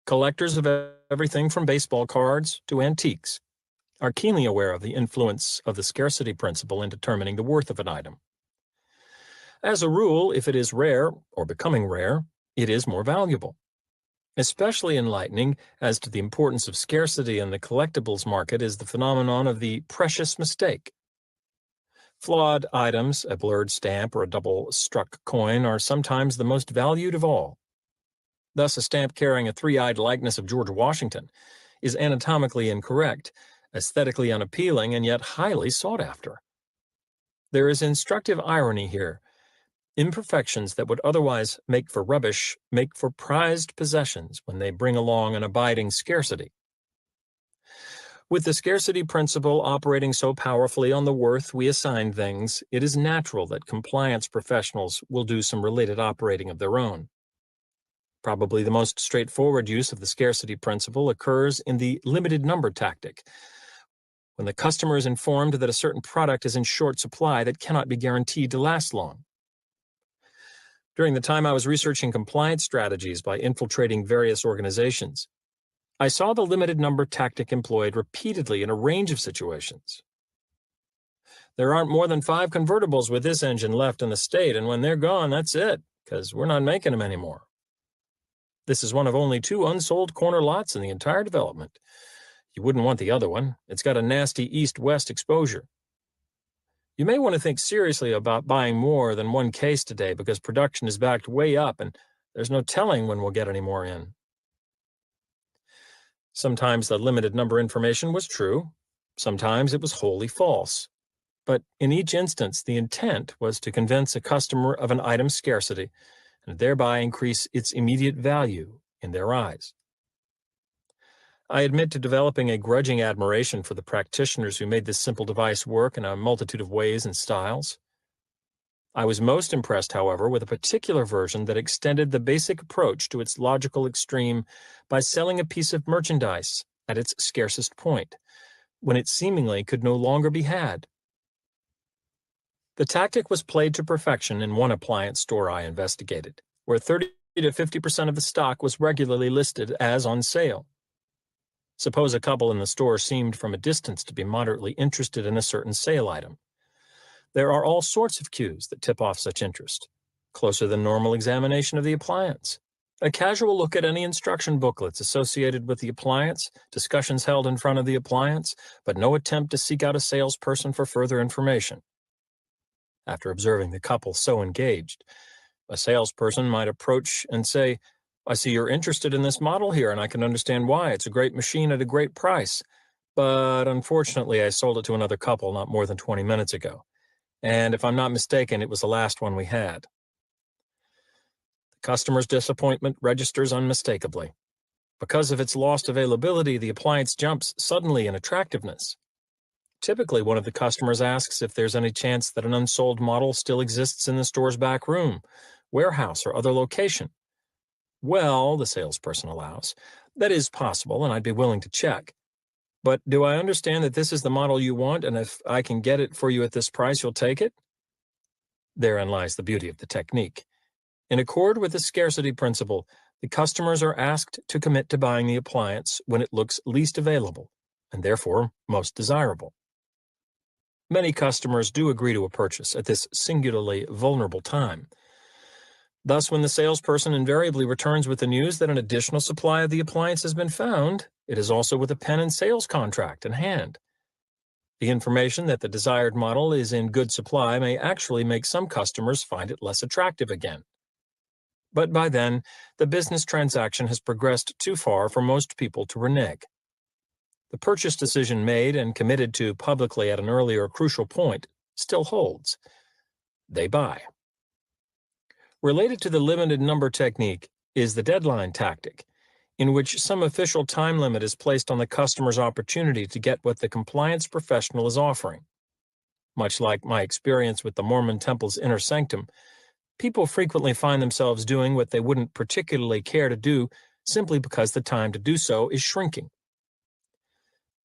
Collectors of everything from baseball cards to antiques are keenly aware of the influence of the scarcity principle in determining the worth of an item. As a rule, if it is rare or becoming rare, it is more valuable. Especially enlightening as to the importance of scarcity in the collectibles market is the phenomenon of the precious mistake. Flawed items, a blurred stamp or a double-struck coin, are sometimes the most valued of all. Thus, a stamp carrying a three-eyed likeness of George Washington is anatomically incorrect, aesthetically unappealing, and yet highly sought after. There is instructive irony here. Imperfections that would otherwise make for rubbish make for prized possessions when they bring along an abiding scarcity. With the scarcity principle operating so powerfully on the worth we assign things, it is natural that compliance professionals will do some related operating of their own. Probably the most straightforward use of the scarcity principle occurs in the limited number tactic, when the customer is informed that a certain product is in short supply that cannot be guaranteed to last long. During the time I was researching compliance strategies by infiltrating various organizations, I saw the limited number tactic employed repeatedly in a range of situations. There aren't more than 5 convertibles with this engine left in the state, and when they're gone, that's it, because we're not making them anymore. This is one of only 2 unsold corner lots in the entire development. You wouldn't want the other one. It's got a nasty east-west exposure. You may want to think seriously about buying more than one case today because production is backed way up and there's no telling when we'll get any more in. Sometimes the limited number information was true. Sometimes it was wholly false. But in each instance, the intent was to convince a customer of an item's scarcity and thereby increase its immediate value in their eyes. I admit to developing a grudging admiration for the practitioners who made this simple device work in a multitude of ways and styles. I was most impressed, however, with a particular version that extended the basic approach to its logical extreme by selling a piece of merchandise at its scarcest point, when it seemingly could no longer be had. The tactic was played to perfection in one appliance store I investigated, where 30 to 50% of the stock was regularly listed as on sale. Suppose a couple in the store seemed from a distance to be moderately interested in a certain sale item. There are all sorts of cues that tip off such interest. Closer than normal examination of the appliance, a casual look at any instruction booklets associated with the appliance, discussions held in front of the appliance, but no attempt to seek out a salesperson for further information. After observing the couple so engaged, a salesperson might approach and say, "I see you're interested in this model here, and I can understand why. It's a great machine at a great price. But unfortunately, I sold it to another couple not more than 20 minutes ago. And if I'm not mistaken, it was the last one we had." The customer's disappointment registers unmistakably. Because of its lost availability, the appliance jumps suddenly in attractiveness. Typically, one of the customers asks if there's any chance that an unsold model still exists in the store's back room, warehouse, or other location. "Well," the salesperson allows, "that is possible, and I'd be willing to check. But do I understand that this is the model you want, and if I can get it for you at this price, you'll take it?" Therein lies the beauty of the technique. In accord with the scarcity principle, the customers are asked to commit to buying the appliance when it looks least available, and therefore most desirable. Many customers do agree to a purchase at this singularly vulnerable time. Thus, when the salesperson invariably returns with the news that an additional supply of the appliance has been found, it is also with a pen and sales contract in hand. The information that the desired model is in good supply may actually make some customers find it less attractive again. But by then, the business transaction has progressed too far for most people to renege. The purchase decision made and committed to publicly at an earlier crucial point still holds. They buy. Related to the limited number technique is the deadline tactic, in which some official time limit is placed on the customer's opportunity to get what the compliance professional is offering. Much like my experience with the Mormon Temple's inner sanctum, people frequently find themselves doing what they wouldn't particularly care to do simply because the time to do so is shrinking.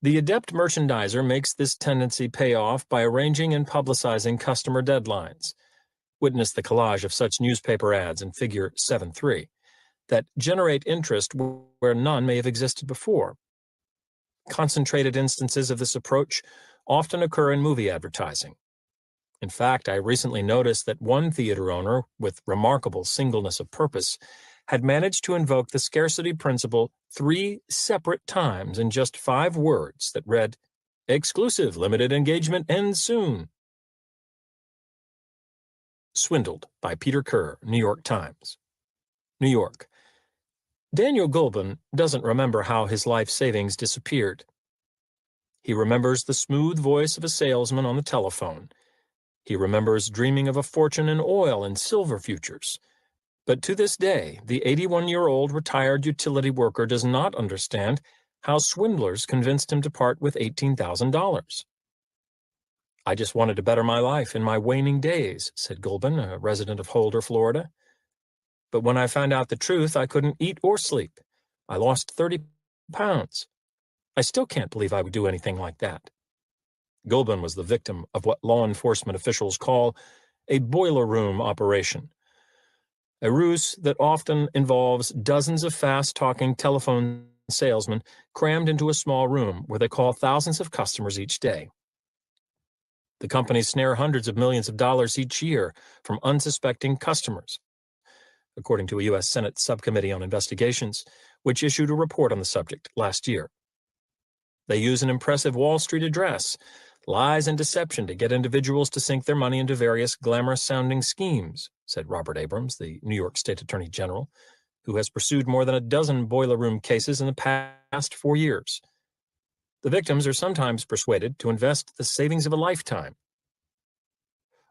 The adept merchandiser makes this tendency pay off by arranging and publicizing customer deadlines. Witness the collage of such newspaper ads in Figure 7.3 that generate interest where none may have existed before. Concentrated instances of this approach often occur in movie advertising. In fact, I recently noticed that one theater owner, with remarkable singleness of purpose, had managed to invoke the scarcity principle 3 separate times in just 5 words that read, "Exclusive limited engagement ends soon." Swindled by Peter Kerr, New York Times. New York. Daniel Goulben doesn't remember how his life savings disappeared. He remembers the smooth voice of a salesman on the telephone. He remembers dreaming of a fortune in oil and silver futures. But to this day, the 81-year-old retired utility worker does not understand how swindlers convinced him to part with $18,000. "I just wanted to better my life in my waning days," said Goulben, a resident of Holder, Florida. "But when I found out the truth, I couldn't eat or sleep. I lost 30 pounds. I still can't believe I would do anything like that." Goulben was the victim of what law enforcement officials call a boiler room operation, a ruse that often involves dozens of fast-talking telephone salesmen crammed into a small room where they call thousands of customers each day. The companies snare hundreds of millions of dollars each year from unsuspecting customers, according to a U.S. Senate Subcommittee on Investigations, which issued a report on the subject last year. They use an impressive Wall Street address, lies and deception to get individuals to sink their money into various glamorous-sounding schemes, said Robert Abrams, the New York State Attorney General, who has pursued more than a dozen boiler room cases in the past 4 years. The victims are sometimes persuaded to invest the savings of a lifetime.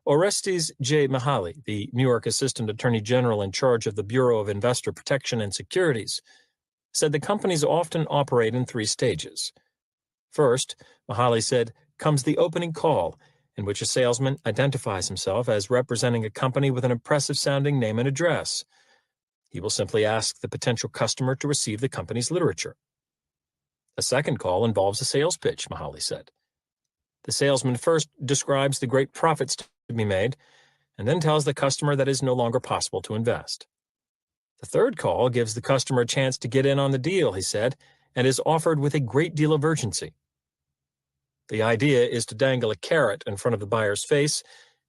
Orestes J. Mihaly, the New York Assistant Attorney General in charge of the Bureau of Investor Protection and Securities, said the companies often operate in 3 stages. First, Mihaly said, comes the opening call, in which a salesman identifies himself as representing a company with an impressive-sounding name and address. He will simply ask the potential customer to receive the company's literature. A second call involves a sales pitch, Mihaly said. The salesman first describes the great profits to be made, and then tells the customer that it is no longer possible to invest. The third call gives the customer a chance to get in on the deal, he said, and is offered with a great deal of urgency. The idea is to dangle a carrot in front of the buyer's face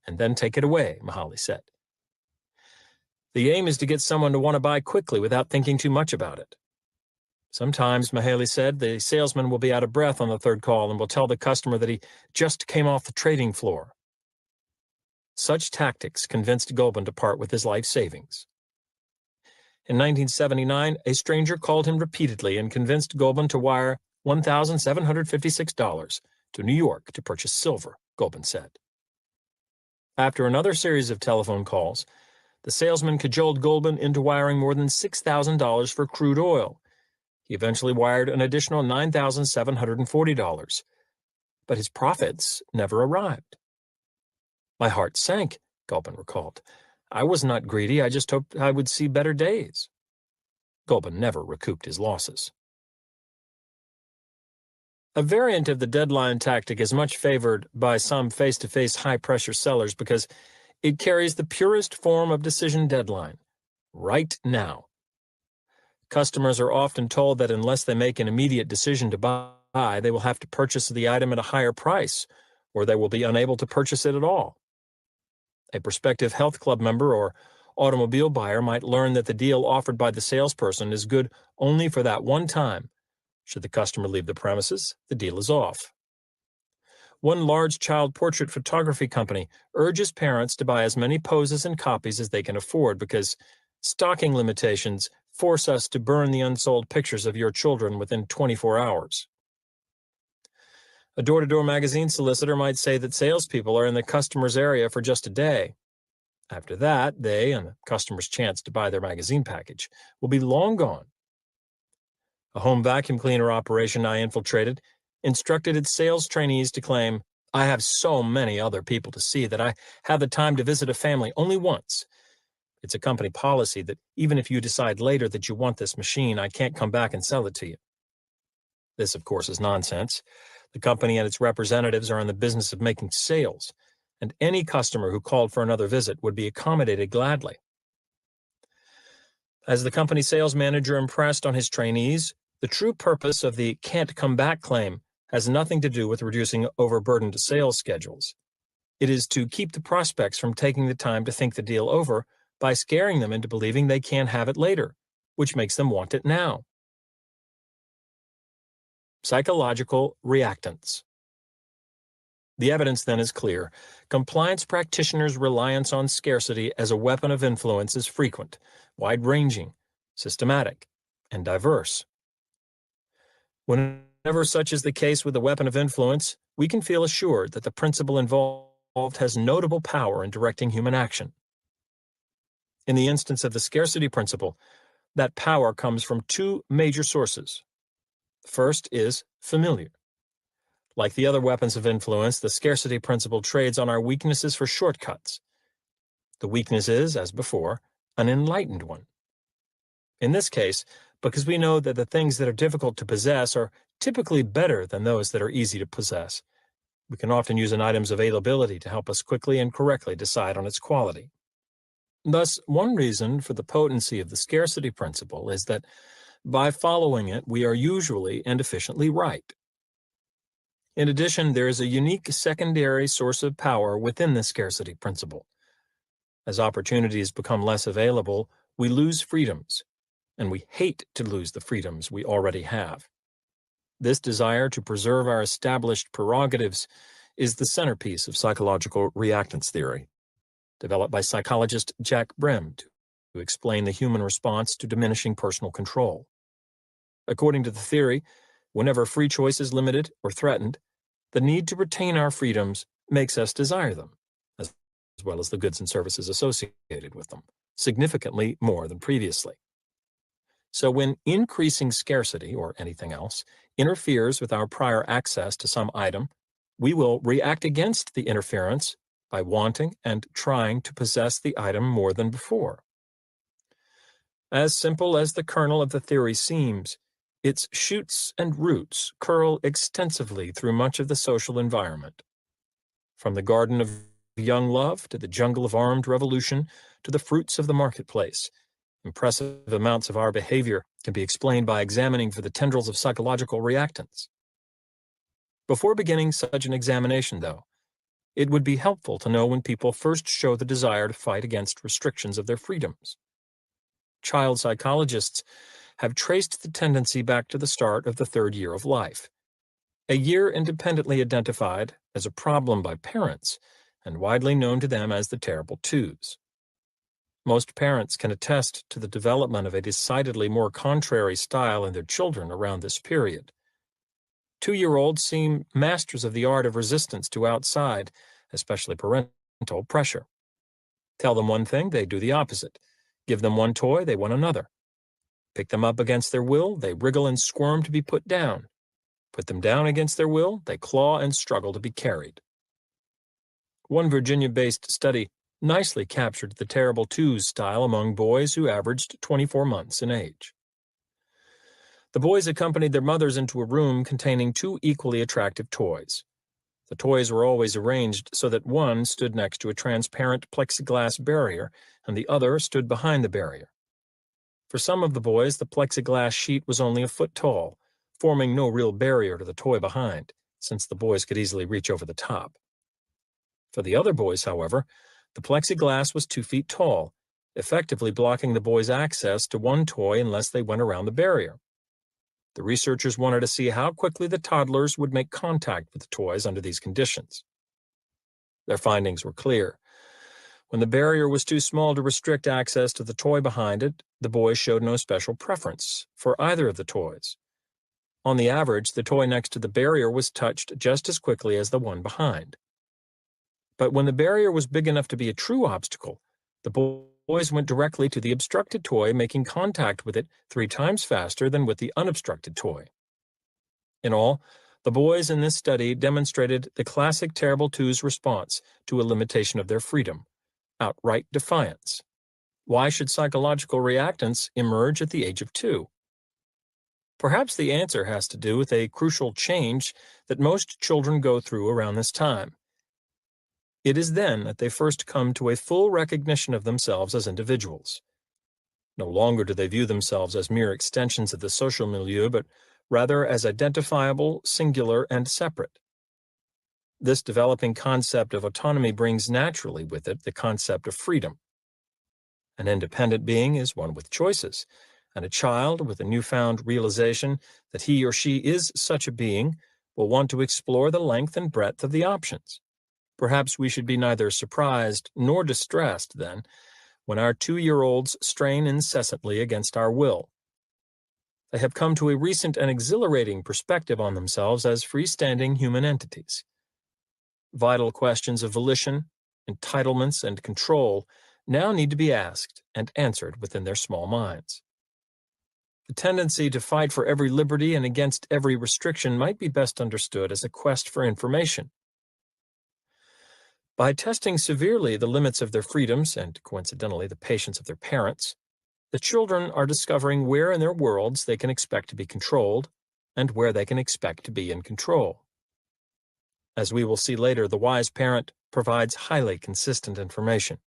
and then take it away, Mihaly said. The aim is to get someone to want to buy quickly without thinking too much about it. Sometimes, Mihaly said, the salesman will be out of breath on the third call and will tell the customer that he just came off the trading floor. Such tactics convinced Goulben to part with his life savings. In 1979, a stranger called him repeatedly and convinced Goulben to wire $1,756 to New York to purchase silver, Goulben said. After another series of telephone calls, the salesman cajoled Goulben into wiring more than $6,000 for crude oil. He eventually wired an additional $9,740, but his profits never arrived. "My heart sank," Goulben recalled. "I was not greedy, I just hoped I would see better days." Goulben never recouped his losses. A variant of the deadline tactic is much favored by some face-to-face high-pressure sellers because it carries the purest form of decision deadline, right now. Customers are often told that unless they make an immediate decision to buy, they will have to purchase the item at a higher price or they will be unable to purchase it at all. A prospective health club member or automobile buyer might learn that the deal offered by the salesperson is good only for that one time. Should the customer leave the premises, the deal is off. One large child portrait photography company urges parents to buy as many poses and copies as they can afford because stocking limitations force us to burn the unsold pictures of your children within 24 hours. A door-to-door magazine solicitor might say that salespeople are in the customer's area for just a day. After that, they and the customer's chance to buy their magazine package will be long gone. A home vacuum cleaner operation I infiltrated instructed its sales trainees to claim, "I have so many other people to see that I have the time to visit a family only once. It's a company policy that even if you decide later that you want this machine, I can't come back and sell it to you." This, of course, is nonsense. The company and its representatives are in the business of making sales, and any customer who called for another visit would be accommodated gladly. As the company sales manager impressed on his trainees, the true purpose of the "can't come back" claim has nothing to do with reducing overburdened sales schedules. It is to keep the prospects from taking the time to think the deal over by scaring them into believing they can't have it later, which makes them want it now. Psychological reactants. The evidence then is clear. Compliance practitioners' reliance on scarcity as a weapon of influence is frequent, wide-ranging, systematic, and diverse. Whenever such is the case with a weapon of influence, we can feel assured that the principle involved has notable power in directing human action. In the instance of the scarcity principle, that power comes from two major sources. First is familiar. Like the other weapons of influence, the scarcity principle trades on our weaknesses for shortcuts. The weakness is, as before, an enlightened one. In this case, because we know that the things that are difficult to possess are typically better than those that are easy to possess, we can often use an item's availability to help us quickly and correctly decide on its quality. Thus, one reason for the potency of the scarcity principle is that by following it, we are usually and efficiently right. In addition, there is a unique secondary source of power within the scarcity principle. As opportunities become less available, we lose freedoms, and we hate to lose the freedoms we already have. This desire to preserve our established prerogatives is the centerpiece of psychological reactance theory, developed by psychologist Jack Brem to explain the human response to diminishing personal control. According to the theory, whenever free choice is limited or threatened, the need to retain our freedoms makes us desire them, as well as the goods and services associated with them, significantly more than previously. So when increasing scarcity, or anything else, interferes with our prior access to some item, we will react against the interference by wanting and trying to possess the item more than before. As simple as the kernel of the theory seems, its shoots and roots curl extensively through much of the social environment. From the garden of young love to the jungle of armed revolution to the fruits of the marketplace, impressive amounts of our behavior can be explained by examining for the tendrils of psychological reactants. Before beginning such an examination, though, it would be helpful to know when people first show the desire to fight against restrictions of their freedoms. Child psychologists have traced the tendency back to the start of the third year of life, a year independently identified as a problem by parents and widely known to them as the terrible twos. Most parents can attest to the development of a decidedly more contrary style in their children around this period. 2-year-olds seem masters of the art of resistance to outside, especially parental pressure. Tell them one thing, they do the opposite. Give them one toy, they want another. Pick them up against their will, they wriggle and squirm to be put down. Put them down against their will, they claw and struggle to be carried. One Virginia-based study nicely captured the terrible twos style among boys who averaged 24 months in age. The boys accompanied their mothers into a room containing 2 equally attractive toys. The toys were always arranged so that one stood next to a transparent plexiglass barrier and the other stood behind the barrier. For some of the boys, the plexiglass sheet was only a foot tall, forming no real barrier to the toy behind, since the boys could easily reach over the top. For the other boys, however, the plexiglass was 2 feet tall, effectively blocking the boys' access to one toy unless they went around the barrier. The researchers wanted to see how quickly the toddlers would make contact with the toys under these conditions. Their findings were clear. When the barrier was too small to restrict access to the toy behind it, the boys showed no special preference for either of the toys. On the average, the toy next to the barrier was touched just as quickly as the one behind. But when the barrier was big enough to be a true obstacle, the boys went directly to the obstructed toy, making contact with it 3 times faster than with the unobstructed toy. In all, the boys in this study demonstrated the classic terrible twos response to a limitation of their freedom: outright defiance. Why should psychological reactance emerge at the age of 2? Perhaps the answer has to do with a crucial change that most children go through around this time. It is then that they first come to a full recognition of themselves as individuals. No longer do they view themselves as mere extensions of the social milieu, but rather as identifiable, singular, and separate. This developing concept of autonomy brings naturally with it the concept of freedom. An independent being is one with choices, and a child with a newfound realization that he or she is such a being will want to explore the length and breadth of the options. Perhaps we should be neither surprised nor distressed, then, when our 2-year-olds strain incessantly against our will. They have come to a recent and exhilarating perspective on themselves as freestanding human entities. Vital questions of volition, entitlements, and control now need to be asked and answered within their small minds. The tendency to fight for every liberty and against every restriction might be best understood as a quest for information. By testing severely the limits of their freedoms and, coincidentally, the patience of their parents, the children are discovering where in their worlds they can expect to be controlled and where they can expect to be in control. As we will see later, the wise parent provides highly consistent information.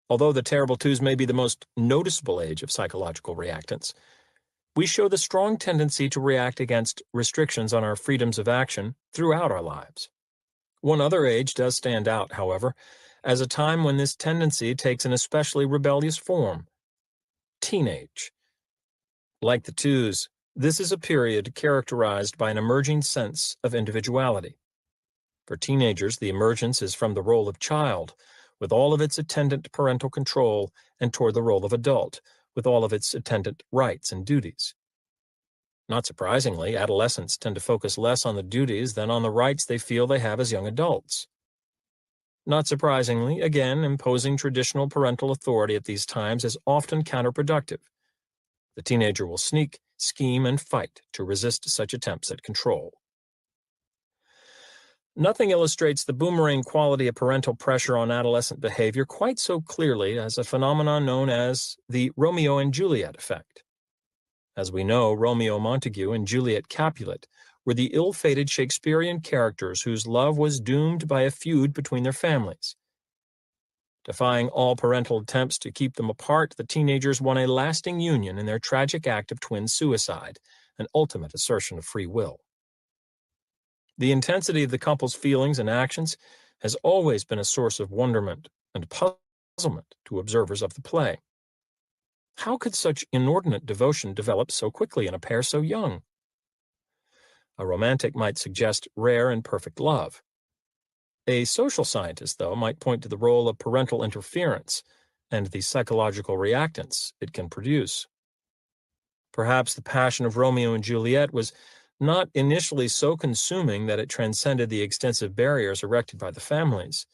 Although the terrible twos may be the most noticeable age of psychological reactance, we show the strong tendency to react against restrictions on our freedoms of action throughout our lives. One other age does stand out, however, as a time when this tendency takes an especially rebellious form: teenage. Like the twos, this is a period characterized by an emerging sense of individuality. For teenagers, the emergence is from the role of child, with all of its attendant parental control, and toward the role of adult, with all of its attendant rights and duties. Not surprisingly, adolescents tend to focus less on the duties than on the rights they feel they have as young adults. Not surprisingly, again, imposing traditional parental authority at these times is often counterproductive. The teenager will sneak, scheme, and fight to resist such attempts at control. Nothing illustrates the boomerang quality of parental pressure on adolescent behavior quite so clearly as a phenomenon known as the Romeo and Juliet effect. As we know, Romeo Montague and Juliet Capulet were the ill-fated Shakespearean characters whose love was doomed by a feud between their families. Defying all parental attempts to keep them apart, the teenagers won a lasting union in their tragic act of twin suicide, an ultimate assertion of free will. The intensity of the couple's feelings and actions has always been a source of wonderment and puzzlement to observers of the play. How could such inordinate devotion develop so quickly in a pair so young? A romantic might suggest rare and perfect love. A social scientist, though, might point to the role of parental interference and the psychological reactance it can produce. Perhaps the passion of Romeo and Juliet was not initially so consuming that it transcended the extensive barriers erected by the families.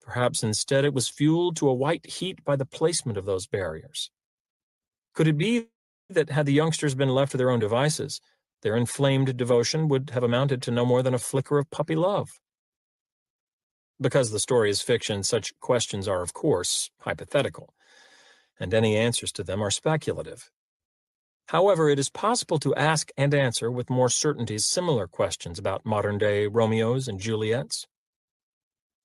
Perhaps instead it was fueled to a white heat by the placement of those barriers. Could it be that had the youngsters been left to their own devices, their inflamed devotion would have amounted to no more than a flicker of puppy love? Because the story is fiction, such questions are, of course, hypothetical, and any answers to them are speculative. However, it is possible to ask and answer with more certainty similar questions about modern-day Romeos and Juliets.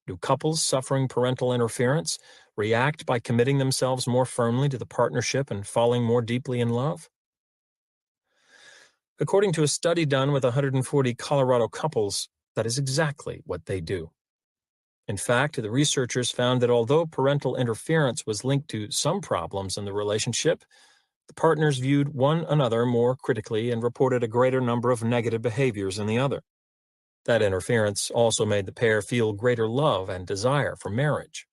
Do couples suffering parental interference react by committing themselves more firmly to the partnership and falling more deeply in love? According to a study done with 140 Colorado couples, that is exactly what they do. In fact, the researchers found that although parental interference was linked to some problems in the relationship, the partners viewed one another more critically and reported a greater number of negative behaviors in the other. That interference also made the pair feel greater love and desire for marriage.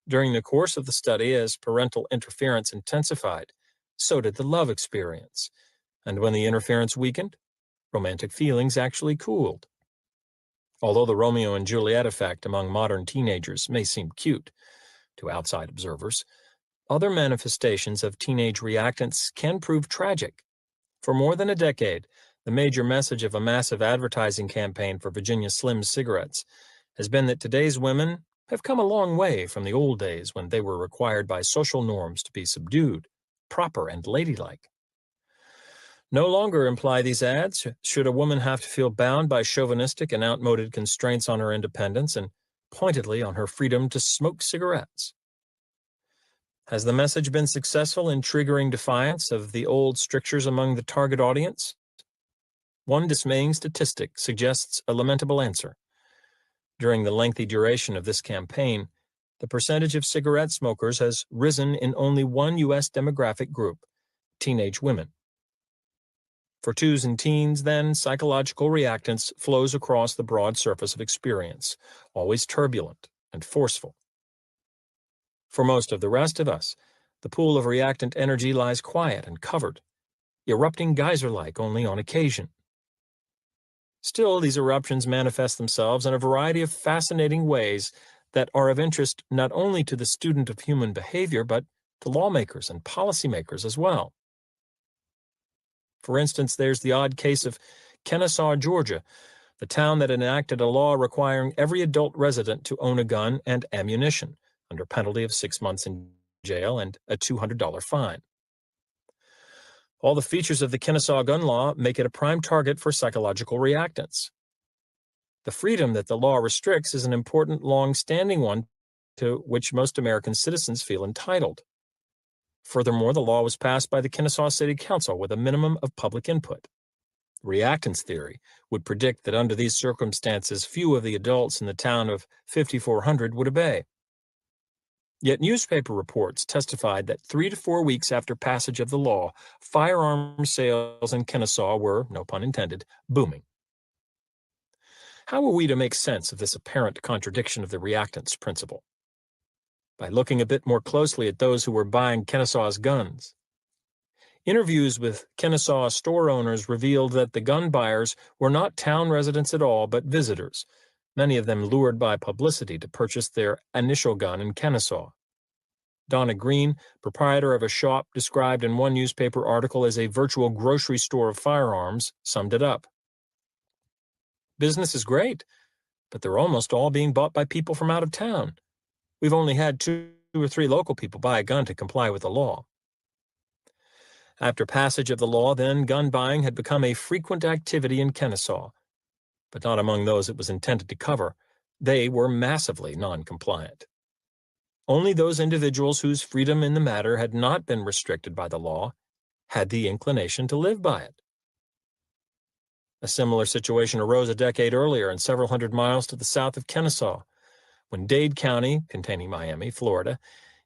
During the course of the study, as parental interference intensified, so did the love experience, and when the interference weakened, romantic feelings actually cooled. Although the Romeo and Juliet effect among modern teenagers may seem cute to outside observers, other manifestations of teenage reactance can prove tragic. For more than a decade, the major message of a massive advertising campaign for Virginia Slim cigarettes has been that today's women have come a long way from the old days when they were required by social norms to be subdued, proper, and ladylike. No longer imply these ads should a woman have to feel bound by chauvinistic and outmoded constraints on her independence and pointedly on her freedom to smoke cigarettes. Has the message been successful in triggering defiance of the old strictures among the target audience? One dismaying statistic suggests a lamentable answer. During the lengthy duration of this campaign, the percentage of cigarette smokers has risen in only one U.S. demographic group, teenage women. For twos and teens, then, psychological reactance flows across the broad surface of experience, always turbulent and forceful. For most of the rest of us, the pool of reactant energy lies quiet and covered, erupting geyser-like only on occasion. Still, these eruptions manifest themselves in a variety of fascinating ways that are of interest not only to the student of human behavior, but to lawmakers and policymakers as well. For instance, there's the odd case of Kennesaw, Georgia, the town that enacted a law requiring every adult resident to own a gun and ammunition, under penalty of 6 months in jail and a $200 fine. All the features of the Kennesaw gun law make it a prime target for psychological reactance. The freedom that the law restricts is an important, long-standing one to which most American citizens feel entitled. Furthermore, the law was passed by the Kennesaw City Council with a minimum of public input. Reactance theory would predict that under these circumstances, few of the adults in the town of 5,400 would obey. Yet newspaper reports testified that 3 to 4 weeks after passage of the law, firearm sales in Kennesaw were, no pun intended, booming. How are we to make sense of this apparent contradiction of the reactance principle? By looking a bit more closely at those who were buying Kennesaw's guns. Interviews with Kennesaw store owners revealed that the gun buyers were not town residents at all, but visitors, many of them lured by publicity to purchase their initial gun in Kennesaw. Donna Green, proprietor of a shop described in one newspaper article as a virtual grocery store of firearms, summed it up. Business is great, but they're almost all being bought by people from out of town. We've only had 2 or 3 local people buy a gun to comply with the law. After passage of the law, then, gun buying had become a frequent activity in Kennesaw, but not among those it was intended to cover. They were massively non-compliant. Only those individuals whose freedom in the matter had not been restricted by the law had the inclination to live by it. A similar situation arose a decade earlier and several hundred miles to the south of Kennesaw, when Dade County, containing Miami, Florida,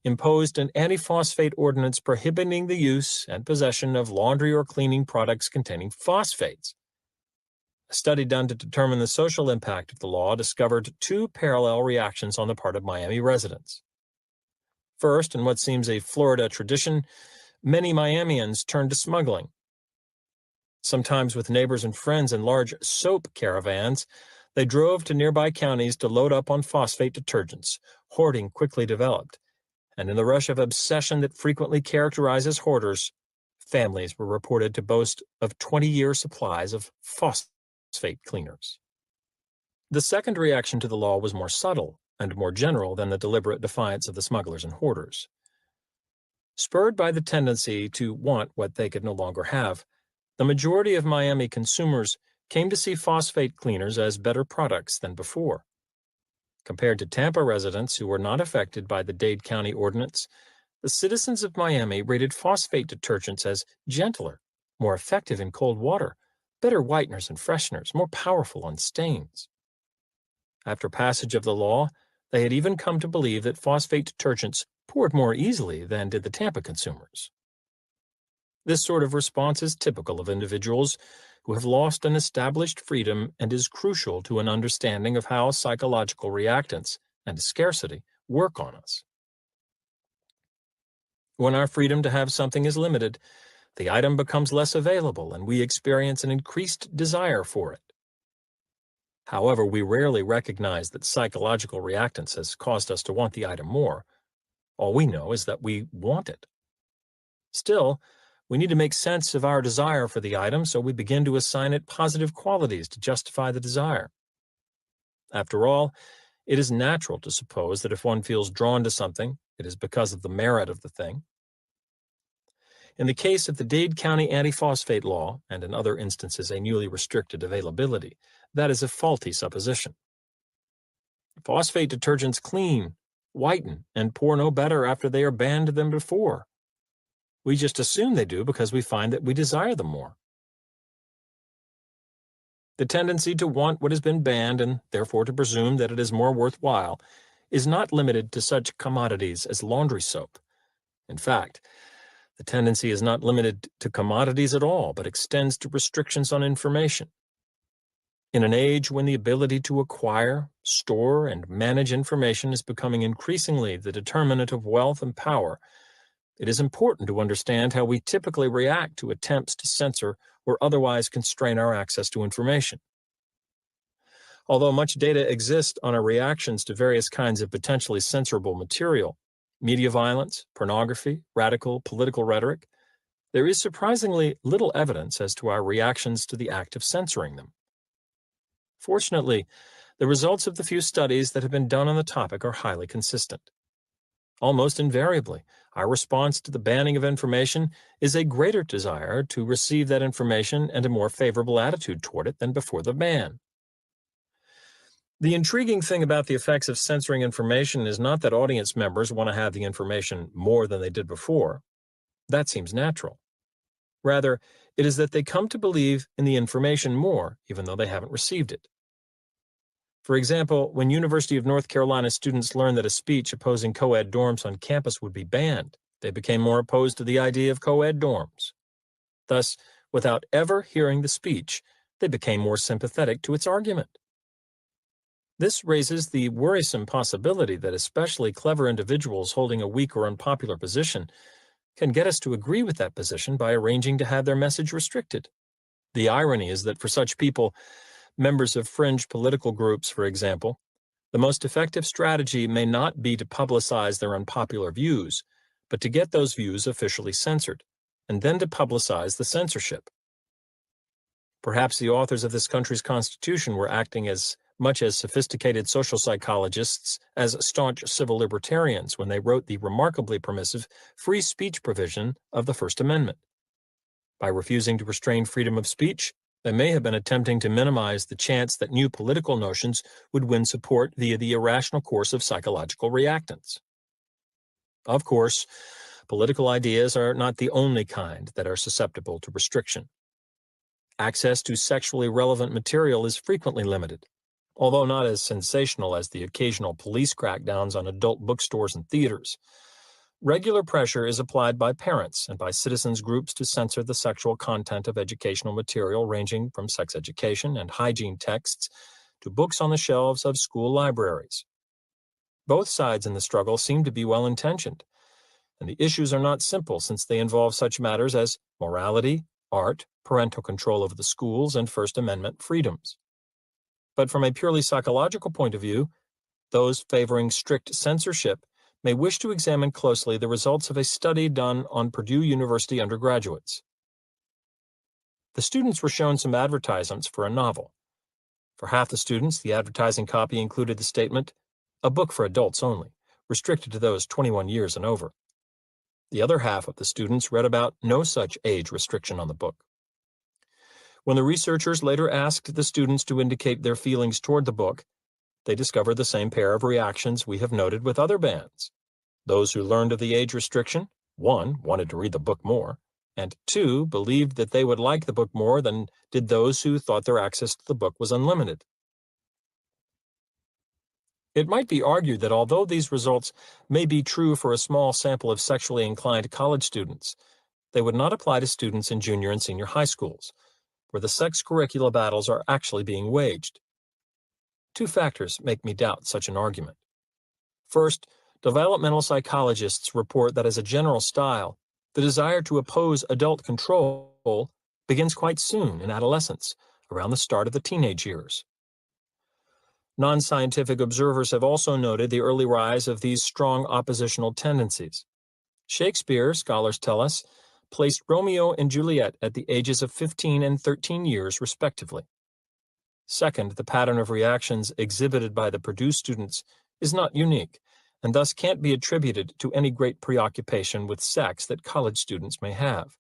imposed an anti-phosphate ordinance prohibiting the use and possession of laundry or cleaning products containing phosphates. A study done to determine the social impact of the law discovered 2 parallel reactions on the part of Miami residents. First, in what seems a Florida tradition, many Miamians turned to smuggling. Sometimes with neighbors and friends in large soap caravans, they drove to nearby counties to load up on phosphate detergents. Hoarding quickly developed, and in the rush of obsession that frequently characterizes hoarders, families were reported to boast of 20-year supplies of phosphate cleaners. The second reaction to the law was more subtle and more general than the deliberate defiance of the smugglers and hoarders. Spurred by the tendency to want what they could no longer have, the majority of Miami consumers came to see phosphate cleaners as better products than before. Compared to Tampa residents who were not affected by the Dade County ordinance, the citizens of Miami rated phosphate detergents as gentler, more effective in cold water, better whiteners and fresheners, more powerful on stains. After passage of the law, they had even come to believe that phosphate detergents poured more easily than did the Tampa consumers. This sort of response is typical of individuals who have lost an established freedom and is crucial to an understanding of how psychological reactants and scarcity work on us. When our freedom to have something is limited, the item becomes less available and we experience an increased desire for it. However, we rarely recognize that psychological reactance has caused us to want the item more. All we know is that we want it. Still, we need to make sense of our desire for the item, so we begin to assign it positive qualities to justify the desire. After all, it is natural to suppose that if one feels drawn to something, it is because of the merit of the thing. In the case of the Dade County anti-phosphate law, and in other instances a newly restricted availability, that is a faulty supposition. Phosphate detergents clean, whiten, and pour no better after they are banned than before. We just assume they do because we find that we desire them more. The tendency to want what has been banned and therefore to presume that it is more worthwhile is not limited to such commodities as laundry soap. In fact, the tendency is not limited to commodities at all, but extends to restrictions on information. In an age when the ability to acquire, store, and manage information is becoming increasingly the determinant of wealth and power, it is important to understand how we typically react to attempts to censor or otherwise constrain our access to information. Although much data exists on our reactions to various kinds of potentially censorable material, media violence, pornography, radical political rhetoric, there is surprisingly little evidence as to our reactions to the act of censoring them. Fortunately, the results of the few studies that have been done on the topic are highly consistent. Almost invariably, our response to the banning of information is a greater desire to receive that information and a more favorable attitude toward it than before the ban. The intriguing thing about the effects of censoring information is not that audience members want to have the information more than they did before. That seems natural. Rather, it is that they come to believe in the information more, even though they haven't received it. For example, when University of North Carolina students learned that a speech opposing co-ed dorms on campus would be banned, they became more opposed to the idea of co-ed dorms. Thus, without ever hearing the speech, they became more sympathetic to its argument. This raises the worrisome possibility that especially clever individuals holding a weak or unpopular position can get us to agree with that position by arranging to have their message restricted. The irony is that for such people, members of fringe political groups, for example, the most effective strategy may not be to publicize their unpopular views, but to get those views officially censored, and then to publicize the censorship. Perhaps the authors of this country's Constitution were acting as much as sophisticated social psychologists as staunch civil libertarians when they wrote the remarkably permissive free speech provision of the First Amendment. By refusing to restrain freedom of speech, they may have been attempting to minimize the chance that new political notions would win support via the irrational course of psychological reactance. Of course, political ideas are not the only kind that are susceptible to restriction. Access to sexually relevant material is frequently limited, although not as sensational as the occasional police crackdowns on adult bookstores and theaters. Regular pressure is applied by parents and by citizens groups to censor the sexual content of educational material ranging from sex education and hygiene texts to books on the shelves of school libraries. Both sides in the struggle seem to be well-intentioned, and the issues are not simple since they involve such matters as morality, art, parental control over the schools, and First Amendment freedoms. But from a purely psychological point of view, those favoring strict censorship may wish to examine closely the results of a study done on Purdue University undergraduates. The students were shown some advertisements for a novel. For half the students, the advertising copy included the statement, "A book for adults only, restricted to those 21 years and over." The other half of the students read about no such age restriction on the book. When the researchers later asked the students to indicate their feelings toward the book, they discovered the same pair of reactions we have noted with other bans. Those who learned of the age restriction, 1, wanted to read the book more, and 2, believed that they would like the book more than did those who thought their access to the book was unlimited. It might be argued that although these results may be true for a small sample of sexually inclined college students, they would not apply to students in junior and senior high schools, where the sex curricula battles are actually being waged. Two factors make me doubt such an argument. First, developmental psychologists report that as a general style, the desire to oppose adult control begins quite soon in adolescence, around the start of the teenage years. Non-scientific observers have also noted the early rise of these strong oppositional tendencies. Shakespeare, scholars tell us, placed Romeo and Juliet at the ages of 15 and 13 years, respectively. Second, the pattern of reactions exhibited by the Purdue students is not unique, and thus can't be attributed to any great preoccupation with sex that college students may have.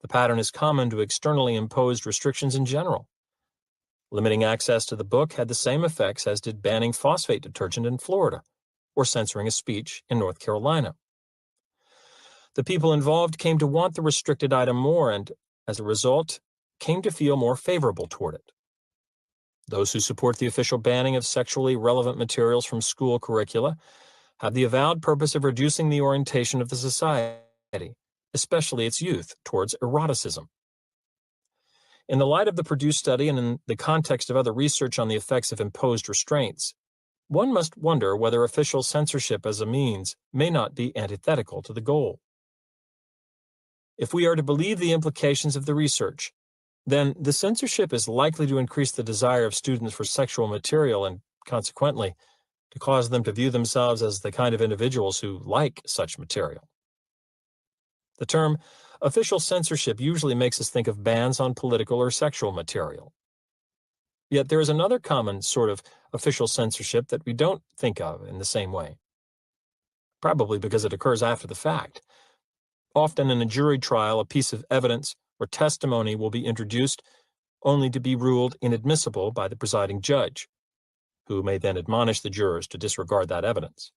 The pattern is common to externally imposed restrictions in general. Limiting access to the book had the same effects as did banning phosphate detergent in Florida, or censoring a speech in North Carolina. The people involved came to want the restricted item more and, as a result, came to feel more favorable toward it. Those who support the official banning of sexually relevant materials from school curricula have the avowed purpose of reducing the orientation of the society, especially its youth, towards eroticism. In the light of the Purdue study and in the context of other research on the effects of imposed restraints, one must wonder whether official censorship as a means may not be antithetical to the goal. If we are to believe the implications of the research, then the censorship is likely to increase the desire of students for sexual material and, consequently, to cause them to view themselves as the kind of individuals who like such material. The term official censorship usually makes us think of bans on political or sexual material. Yet there is another common sort of official censorship that we don't think of in the same way, probably because it occurs after the fact. Often in a jury trial, a piece of evidence or testimony will be introduced only to be ruled inadmissible by the presiding judge, who may then admonish the jurors to disregard that evidence.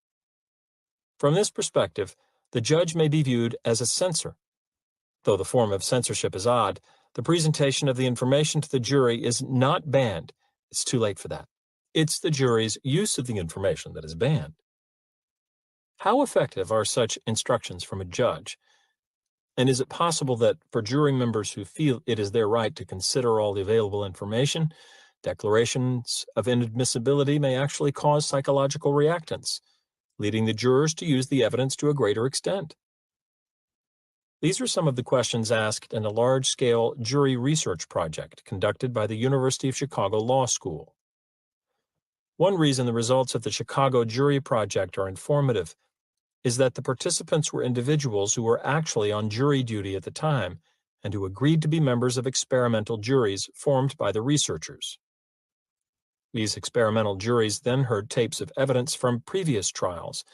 From this perspective, the judge may be viewed as a censor. Though the form of censorship is odd, the presentation of the information to the jury is not banned. It's too late for that. It's the jury's use of the information that is banned. How effective are such instructions from a judge? And is it possible that for jury members who feel it is their right to consider all the available information, declarations of inadmissibility may actually cause psychological reactance, leading the jurors to use the evidence to a greater extent? These are some of the questions asked in a large-scale jury research project conducted by the University of Chicago Law School. One reason the results of the Chicago Jury Project are informative is that the participants were individuals who were actually on jury duty at the time and who agreed to be members of experimental juries formed by the researchers. These experimental juries then heard tapes of evidence from previous trials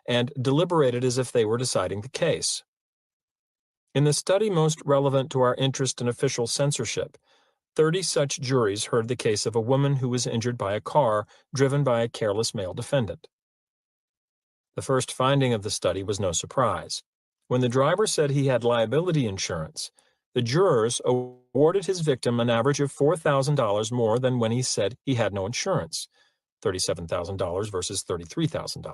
and deliberated as if they were deciding the case. In the study most relevant to our interest in official censorship, 30 such juries heard the case of a woman who was injured by a car driven by a careless male defendant. The first finding of the study was no surprise. When the driver said he had liability insurance, the jurors awarded his victim an average of $4,000 more than when he said he had no insurance, $37,000 versus $33,000.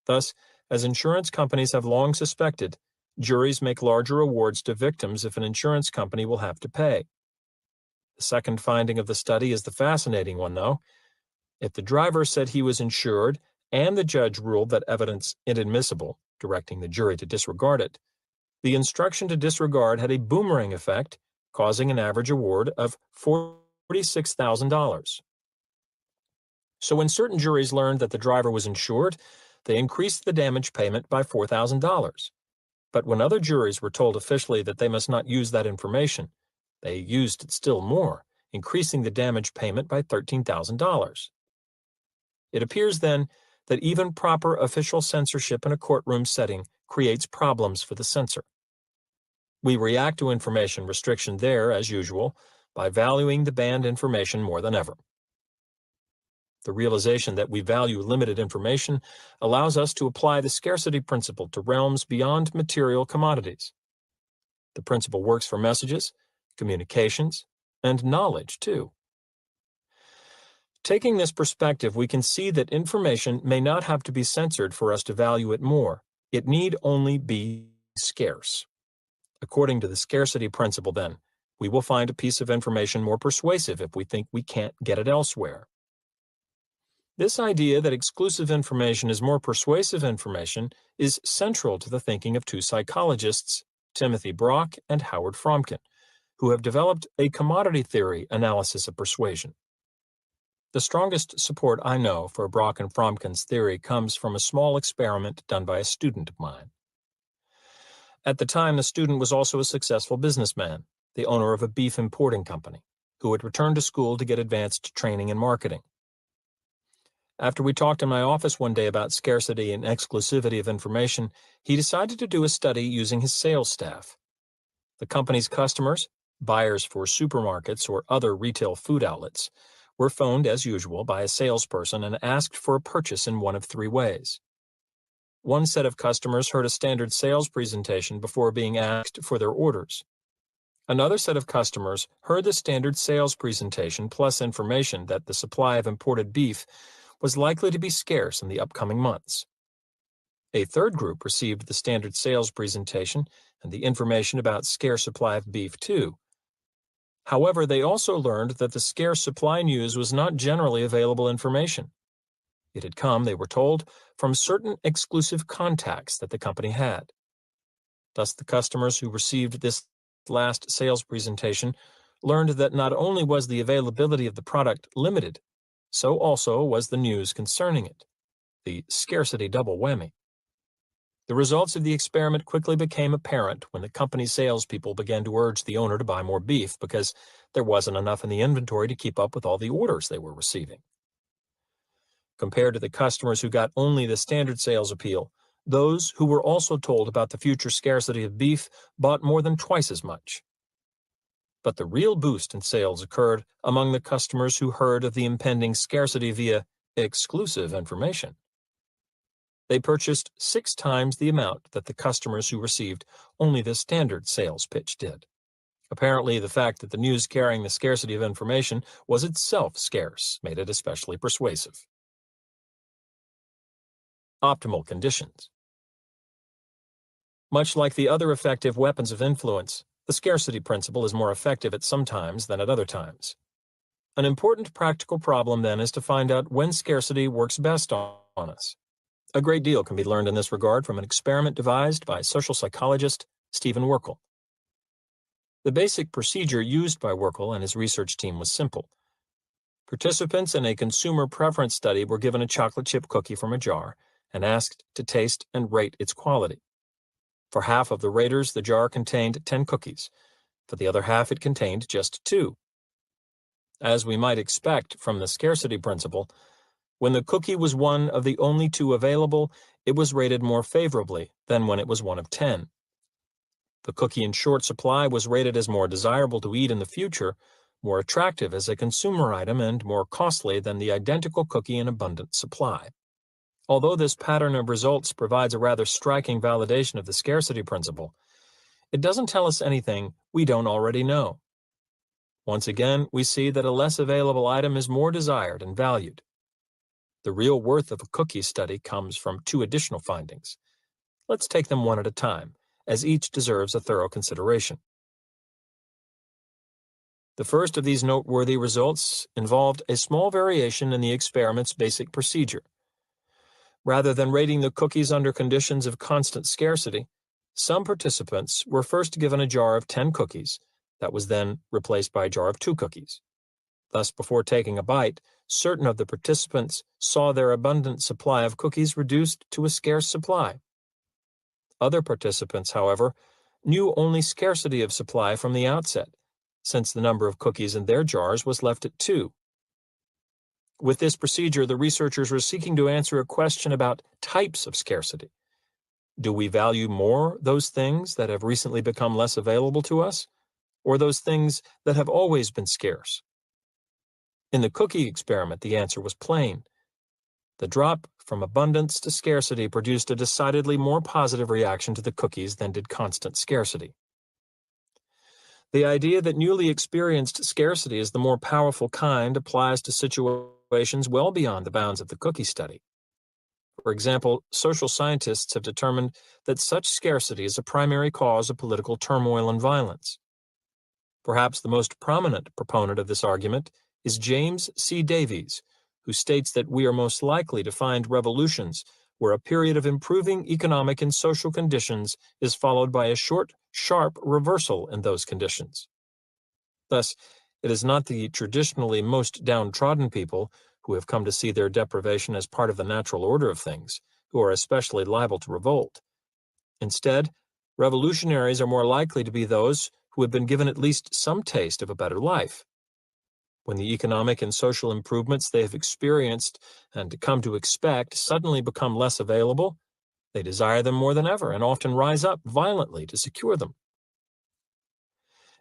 Thus, as insurance companies have long suspected, juries make larger awards to victims if an insurance company will have to pay. The second finding of the study is the fascinating one, though. If the driver said he was insured and the judge ruled that evidence inadmissible, directing the jury to disregard it, the instruction to disregard had a boomerang effect, causing an average award of $46,000. So when certain juries learned that the driver was insured, they increased the damage payment by $4,000. But when other juries were told officially that they must not use that information, they used it still more, increasing the damage payment by $13,000. It appears then that even proper official censorship in a courtroom setting creates problems for the censor. We react to information restriction there, as usual, by valuing the banned information more than ever. The realization that we value limited information allows us to apply the scarcity principle to realms beyond material commodities. The principle works for messages, communications, and knowledge, too. Taking this perspective, we can see that information may not have to be censored for us to value it more. It need only be scarce. According to the scarcity principle, then, we will find a piece of information more persuasive if we think we can't get it elsewhere. This idea that exclusive information is more persuasive information is central to the thinking of two psychologists, Timothy Brock and Howard Fromkin, who have developed a commodity theory analysis of persuasion. The strongest support I know for Brock and Fromkin's theory comes from a small experiment done by a student of mine. At the time, the student was also a successful businessman, the owner of a beef importing company, who had returned to school to get advanced training in marketing. After we talked in my office one day about scarcity and exclusivity of information, he decided to do a study using his sales staff. The company's customers, buyers for supermarkets or other retail food outlets, were phoned as usual by a salesperson and asked for a purchase in one of three ways. One set of customers heard a standard sales presentation before being asked for their orders. Another set of customers heard the standard sales presentation plus information that the supply of imported beef was likely to be scarce in the upcoming months. A third group received the standard sales presentation and the information about scarce supply of beef too. However, they also learned that the scarce supply news was not generally available information. It had come, they were told, from certain exclusive contacts that the company had. Thus, the customers who received this last sales presentation learned that not only was the availability of the product limited, so also was the news concerning it, the scarcity double whammy. The results of the experiment quickly became apparent when the company's salespeople began to urge the owner to buy more beef because there wasn't enough in the inventory to keep up with all the orders they were receiving. Compared to the customers who got only the standard sales appeal, those who were also told about the future scarcity of beef bought more than twice as much. But the real boost in sales occurred among the customers who heard of the impending scarcity via exclusive information. They purchased 6 times the amount that the customers who received only the standard sales pitch did. Apparently, the fact that the news carrying the scarcity of information was itself scarce made it especially persuasive. Optimal conditions. Much like the other effective weapons of influence, the scarcity principle is more effective at some times than at other times. An important practical problem, then, is to find out when scarcity works best on us. A great deal can be learned in this regard from an experiment devised by social psychologist Stephen Werkel. The basic procedure used by Werkel and his research team was simple. Participants in a consumer preference study were given a chocolate chip cookie from a jar and asked to taste and rate its quality. For half of the raters, the jar contained 10 cookies. For the other half, it contained just 2. As we might expect from the scarcity principle, when the cookie was one of the only 2 available, it was rated more favorably than when it was one of 10. The cookie in short supply was rated as more desirable to eat in the future, more attractive as a consumer item, and more costly than the identical cookie in abundant supply. Although this pattern of results provides a rather striking validation of the scarcity principle, it doesn't tell us anything we don't already know. Once again, we see that a less available item is more desired and valued. The real worth of a cookie study comes from 2 additional findings. Let's take them one at a time, as each deserves a thorough consideration. The first of these noteworthy results involved a small variation in the experiment's basic procedure. Rather than rating the cookies under conditions of constant scarcity, some participants were first given a jar of 10 cookies that was then replaced by a jar of 2 cookies. Thus, before taking a bite, certain of the participants saw their abundant supply of cookies reduced to a scarce supply. Other participants, however, knew only scarcity of supply from the outset, since the number of cookies in their jars was left at 2. With this procedure, the researchers were seeking to answer a question about types of scarcity. Do we value more those things that have recently become less available to us, or those things that have always been scarce? In the cookie experiment, the answer was plain. The drop from abundance to scarcity produced a decidedly more positive reaction to the cookies than did constant scarcity. The idea that newly experienced scarcity is the more powerful kind applies to situations situations well beyond the bounds of the cookie study. For example, social scientists have determined that such scarcity is a primary cause of political turmoil and violence. Perhaps the most prominent proponent of this argument is James C. Davies, who states that we are most likely to find revolutions where a period of improving economic and social conditions is followed by a short, sharp reversal in those conditions. Thus, it is not the traditionally most downtrodden people who have come to see their deprivation as part of the natural order of things, who are especially liable to revolt. Instead, revolutionaries are more likely to be those who have been given at least some taste of a better life. When the economic and social improvements they have experienced and come to expect suddenly become less available, they desire them more than ever and often rise up violently to secure them.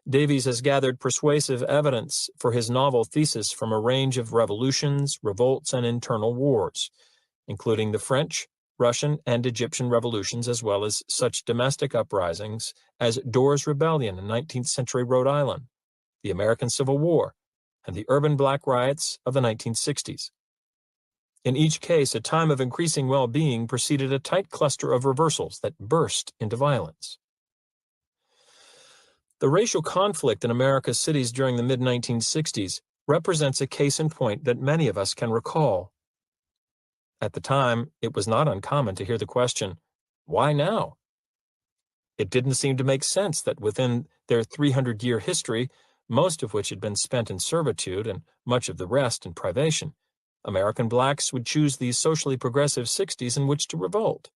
Davies has gathered persuasive evidence for his novel thesis from a range of revolutions, revolts, and internal wars, including the French, Russian, and Egyptian revolutions, as well as such domestic uprisings as Dorr's Rebellion in 19th century Rhode Island, the American Civil War, and the urban black riots of the 1960s. In each case, a time of increasing well-being preceded a tight cluster of reversals that burst into violence. The racial conflict in America's cities during the mid-1960s represents a case in point that many of us can recall. At the time, it was not uncommon to hear the question, "Why now?" It didn't seem to make sense that within their 300-year history, most of which had been spent in servitude and much of the rest in privation, American blacks would choose these socially progressive 60s in which to revolt.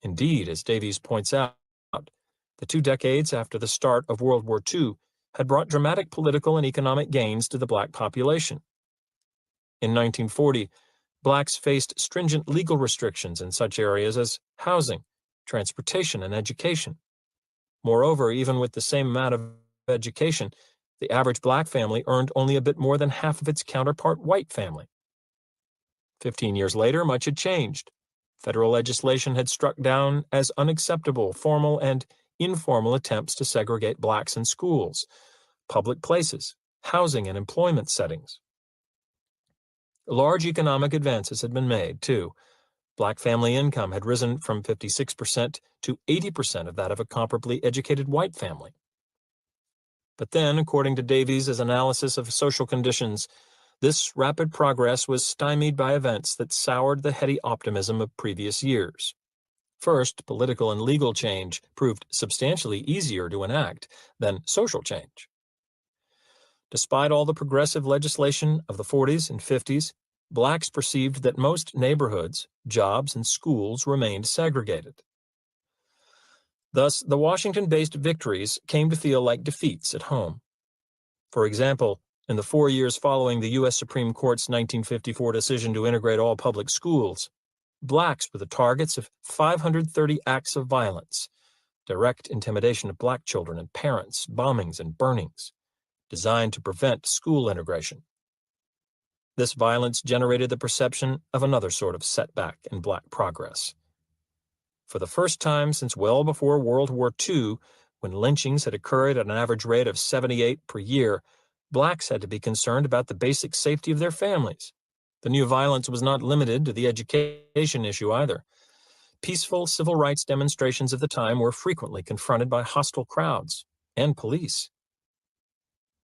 Indeed, as Davies points out, the 2 decades after the start of World War II had brought dramatic political and economic gains to the black population. In 1940, blacks faced stringent legal restrictions in such areas as housing, transportation, and education. Moreover, even with the same amount of education, the average black family earned only a bit more than half of its counterpart white family. 15 years later, much had changed. Federal legislation had struck down as unacceptable formal and informal attempts to segregate blacks in schools, public places, housing, and employment settings. Large economic advances had been made, too. Black family income had risen from 56% to 80% of that of a comparably educated white family. But then, according to Davies' analysis of social conditions, this rapid progress was stymied by events that soured the heady optimism of previous years. First, political and legal change proved substantially easier to enact than social change. Despite all the progressive legislation of the 40s and 50s, blacks perceived that most neighborhoods, jobs, and schools remained segregated. Thus, the Washington-based victories came to feel like defeats at home. For example, in the 4 years following the U.S. Supreme Court's 1954 decision to integrate all public schools, blacks were the targets of 530 acts of violence, direct intimidation of black children and parents, bombings and burnings, designed to prevent school integration. This violence generated the perception of another sort of setback in black progress. For the first time since well before World War II, when lynchings had occurred at an average rate of 78 per year, blacks had to be concerned about the basic safety of their families. The new violence was not limited to the education issue either. Peaceful civil rights demonstrations of the time were frequently confronted by hostile crowds and police.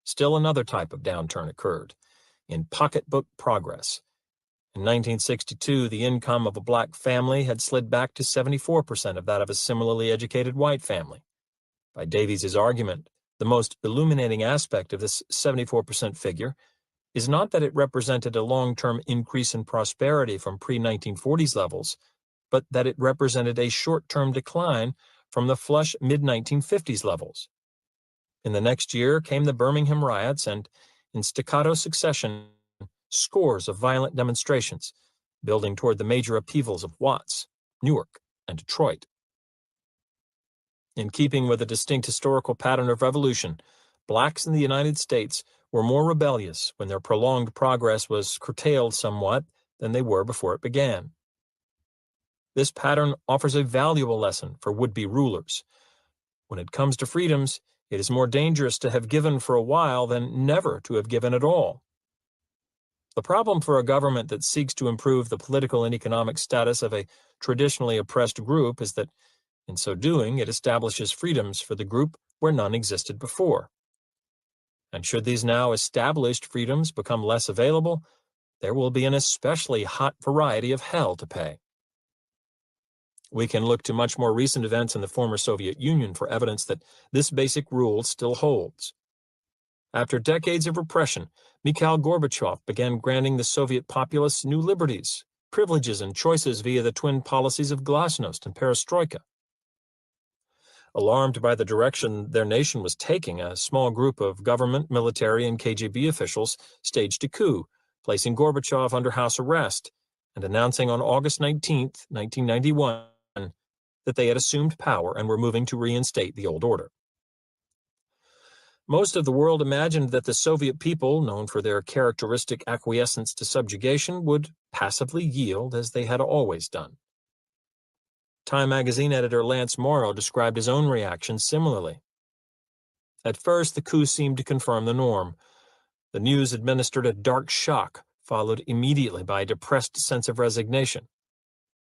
Still another type of downturn occurred, in pocketbook progress. In 1962, the income of a black family had slid back to 74% of that of a similarly educated white family. By Davies' argument, the most illuminating aspect of this 74% figure is not that it represented a long-term increase in prosperity from pre-1940s levels, but that it represented a short-term decline from the flush mid-1950s levels. In the next year came the Birmingham riots and, in staccato succession, scores of violent demonstrations, building toward the major upheavals of Watts, Newark, and Detroit. In keeping with a distinct historical pattern of revolution, blacks in the United States were more rebellious when their prolonged progress was curtailed somewhat than they were before it began. This pattern offers a valuable lesson for would-be rulers. When it comes to freedoms, it is more dangerous to have given for a while than never to have given at all. The problem for a government that seeks to improve the political and economic status of a traditionally oppressed group is that, in so doing, it establishes freedoms for the group where none existed before. And should these now established freedoms become less available, there will be an especially hot variety of hell to pay. We can look to much more recent events in the former Soviet Union for evidence that this basic rule still holds. After decades of repression, Mikhail Gorbachev began granting the Soviet populace new liberties, privileges, and choices via the twin policies of glasnost and perestroika. Alarmed by the direction their nation was taking, a small group of government, military, and KGB officials staged a coup, placing Gorbachev under house arrest and announcing on August 19, 1991, that they had assumed power and were moving to reinstate the old order. Most of the world imagined that the Soviet people, known for their characteristic acquiescence to subjugation, would passively yield as they had always done. Time magazine editor Lance Morrow described his own reaction similarly. At first, the coup seemed to confirm the norm. The news administered a dark shock, followed immediately by a depressed sense of resignation.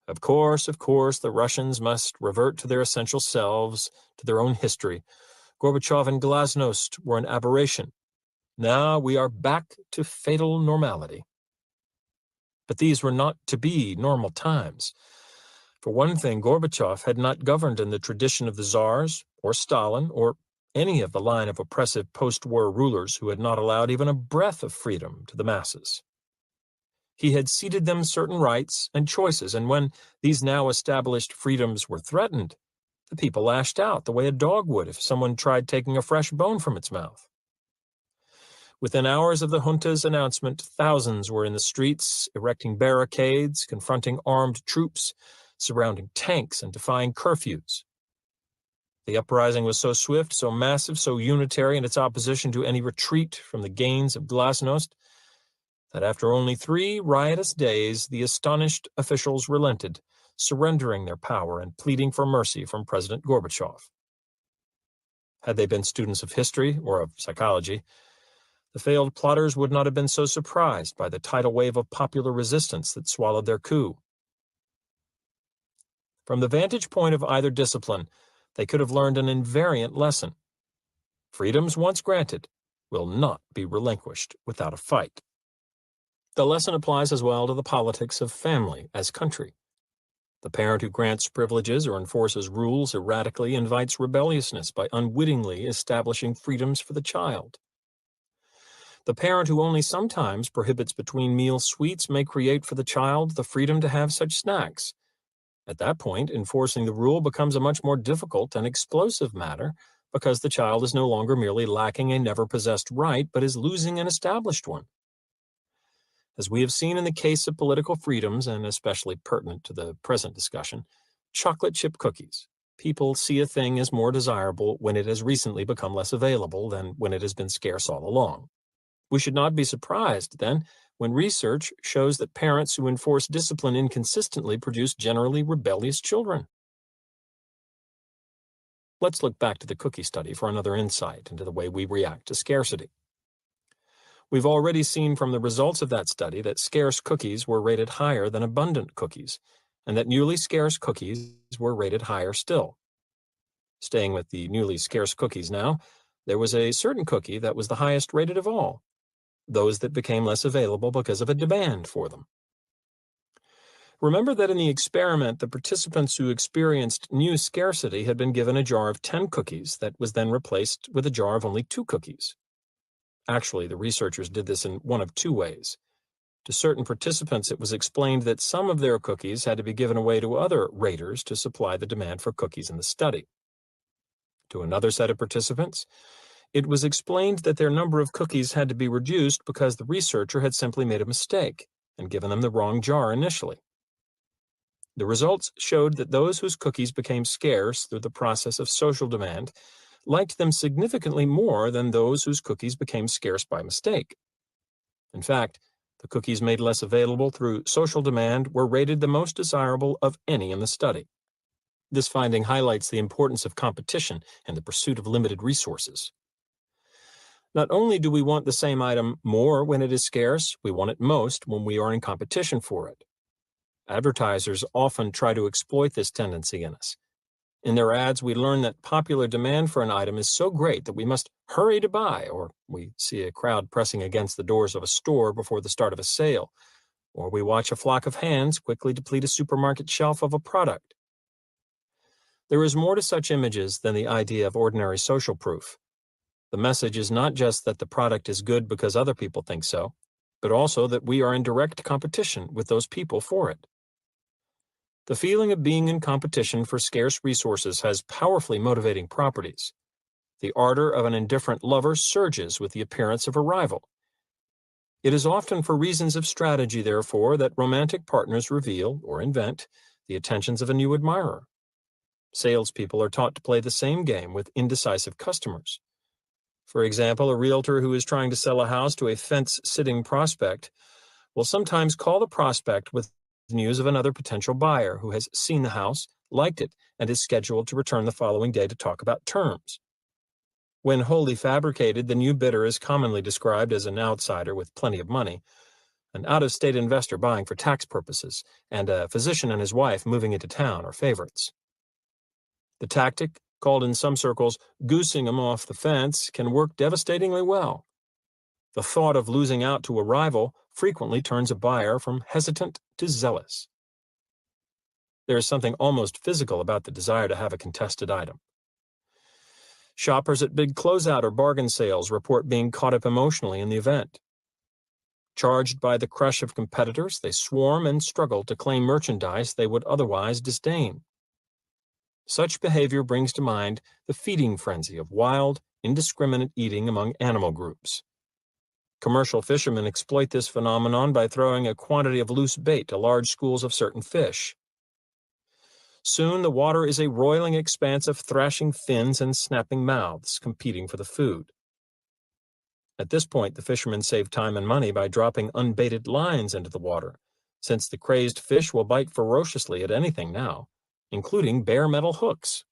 Of course, the Russians must revert to their essential selves, to their own history. Gorbachev and glasnost were an aberration. Now we are back to fatal normality. But these were not to be normal times. For one thing, Gorbachev had not governed in the tradition of the Tsars, or Stalin, or any of the line of oppressive post-war rulers who had not allowed even a breath of freedom to the masses. He had ceded them certain rights and choices, and when these now established freedoms were threatened, the people lashed out the way a dog would if someone tried taking a fresh bone from its mouth. Within hours of the junta's announcement, thousands were in the streets, erecting barricades, confronting armed troops, surrounding tanks, and defying curfews. The uprising was so swift, so massive, so unitary in its opposition to any retreat from the gains of glasnost, that after only 3 riotous days, the astonished officials relented, surrendering their power and pleading for mercy from President Gorbachev. Had they been students of history or of psychology, the failed plotters would not have been so surprised by the tidal wave of popular resistance that swallowed their coup. From the vantage point of either discipline, they could have learned an invariant lesson. Freedoms once granted will not be relinquished without a fight. The lesson applies as well to the politics of family as country. The parent who grants privileges or enforces rules erratically invites rebelliousness by unwittingly establishing freedoms for the child. The parent who only sometimes prohibits between-meal sweets may create for the child the freedom to have such snacks. At that point, enforcing the rule becomes a much more difficult and explosive matter because the child is no longer merely lacking a never-possessed right, but is losing an established one. As we have seen in the case of political freedoms, and especially pertinent to the present discussion, chocolate chip cookies. People see a thing as more desirable when it has recently become less available than when it has been scarce all along. We should not be surprised, then, when research shows that parents who enforce discipline inconsistently produce generally rebellious children. Let's look back to the cookie study for another insight into the way we react to scarcity. We've already seen from the results of that study that scarce cookies were rated higher than abundant cookies, and that newly scarce cookies were rated higher still. Staying with the newly scarce cookies now, there was a certain cookie that was the highest rated of all, those that became less available because of a demand for them. Remember that in the experiment, the participants who experienced new scarcity had been given a jar of 10 cookies that was then replaced with a jar of only 2 cookies. Actually, the researchers did this in one of 2 ways. To certain participants, it was explained that some of their cookies had to be given away to other raters to supply the demand for cookies in the study. To another set of participants, it was explained that their number of cookies had to be reduced because the researcher had simply made a mistake and given them the wrong jar initially. The results showed that those whose cookies became scarce through the process of social demand liked them significantly more than those whose cookies became scarce by mistake. In fact, the cookies made less available through social demand were rated the most desirable of any in the study. This finding highlights the importance of competition and the pursuit of limited resources. Not only do we want the same item more when it is scarce, we want it most when we are in competition for it. Advertisers often try to exploit this tendency in us. In their ads, we learn that popular demand for an item is so great that we must hurry to buy, or we see a crowd pressing against the doors of a store before the start of a sale, or we watch a flock of hands quickly deplete a supermarket shelf of a product. There is more to such images than the idea of ordinary social proof. The message is not just that the product is good because other people think so, but also that we are in direct competition with those people for it. The feeling of being in competition for scarce resources has powerfully motivating properties. The ardor of an indifferent lover surges with the appearance of a rival. It is often for reasons of strategy, therefore, that romantic partners reveal, or invent, the attentions of a new admirer. Salespeople are taught to play the same game with indecisive customers. For example, a realtor who is trying to sell a house to a fence-sitting prospect will sometimes call the prospect with news of another potential buyer who has seen the house, liked it, and is scheduled to return the following day to talk about terms. When wholly fabricated, the new bidder is commonly described as an outsider with plenty of money, an out-of-state investor buying for tax purposes, and a physician and his wife moving into town are favorites. The tactic, called in some circles goosing them off the fence, can work devastatingly well. The thought of losing out to a rival frequently turns a buyer from hesitant to zealous. There is something almost physical about the desire to have a contested item. Shoppers at big closeout or bargain sales report being caught up emotionally in the event. Charged by the crush of competitors, they swarm and struggle to claim merchandise they would otherwise disdain. Such behavior brings to mind the feeding frenzy of wild, indiscriminate eating among animal groups. Commercial fishermen exploit this phenomenon by throwing a quantity of loose bait to large schools of certain fish. Soon the water is a roiling expanse of thrashing fins and snapping mouths, competing for the food. At this point, the fishermen save time and money by dropping unbaited lines into the water, since the crazed fish will bite ferociously at anything now, including bare metal hooks.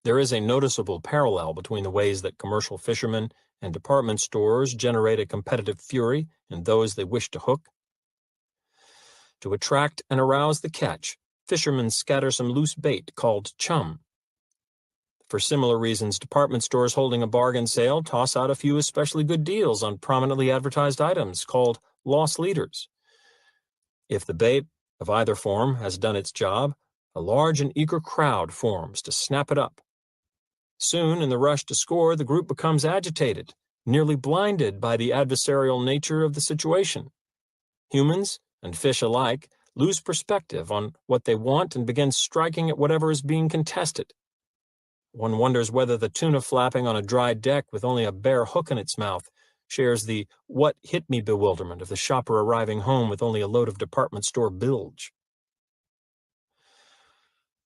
There is a noticeable parallel between the ways that commercial fishermen and department stores generate a competitive fury in those they wish to hook. To attract and arouse the catch, fishermen scatter some loose bait called chum. For similar reasons, department stores holding a bargain sale toss out a few especially good deals on prominently advertised items called loss leaders. If the bait of either form has done its job, a large and eager crowd forms to snap it up. Soon, in the rush to score, the group becomes agitated, nearly blinded by the adversarial nature of the situation. Humans and fish alike lose perspective on what they want and begin striking at whatever is being contested. One wonders whether the tuna flapping on a dry deck with only a bare hook in its mouth shares the what hit me bewilderment of the shopper arriving home with only a load of department store bilge.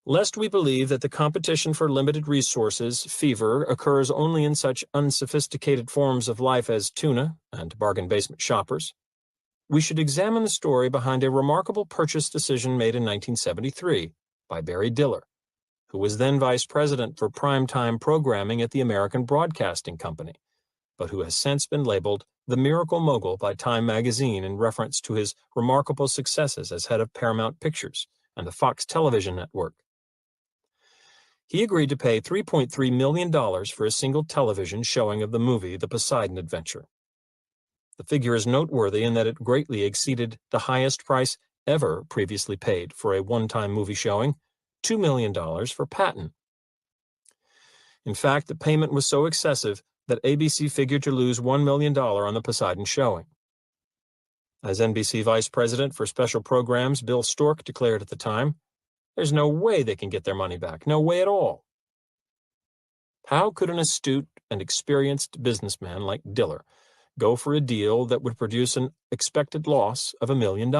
Lest we believe that the competition for limited resources, fever, occurs only in such unsophisticated forms of life as tuna and bargain basement shoppers, we should examine the story behind a remarkable purchase decision made in 1973 by Barry Diller, who was then vice president for primetime programming at the American Broadcasting Company, but who has since been labeled the Miracle Mogul by Time magazine in reference to his remarkable successes as head of Paramount Pictures and the Fox television network. He agreed to pay $3.3 million for a single television showing of the movie The Poseidon Adventure. The figure is noteworthy in that it greatly exceeded the highest price ever previously paid for a one-time movie showing, $2 million for Patton. In fact, the payment was so excessive that ABC figured to lose $1 million on the Poseidon showing. As NBC Vice President for Special Programs Bill Stork declared at the time, there's no way they can get their money back, no way at all. How could an astute and experienced businessman like Diller go for a deal that would produce an expected loss of $1 million?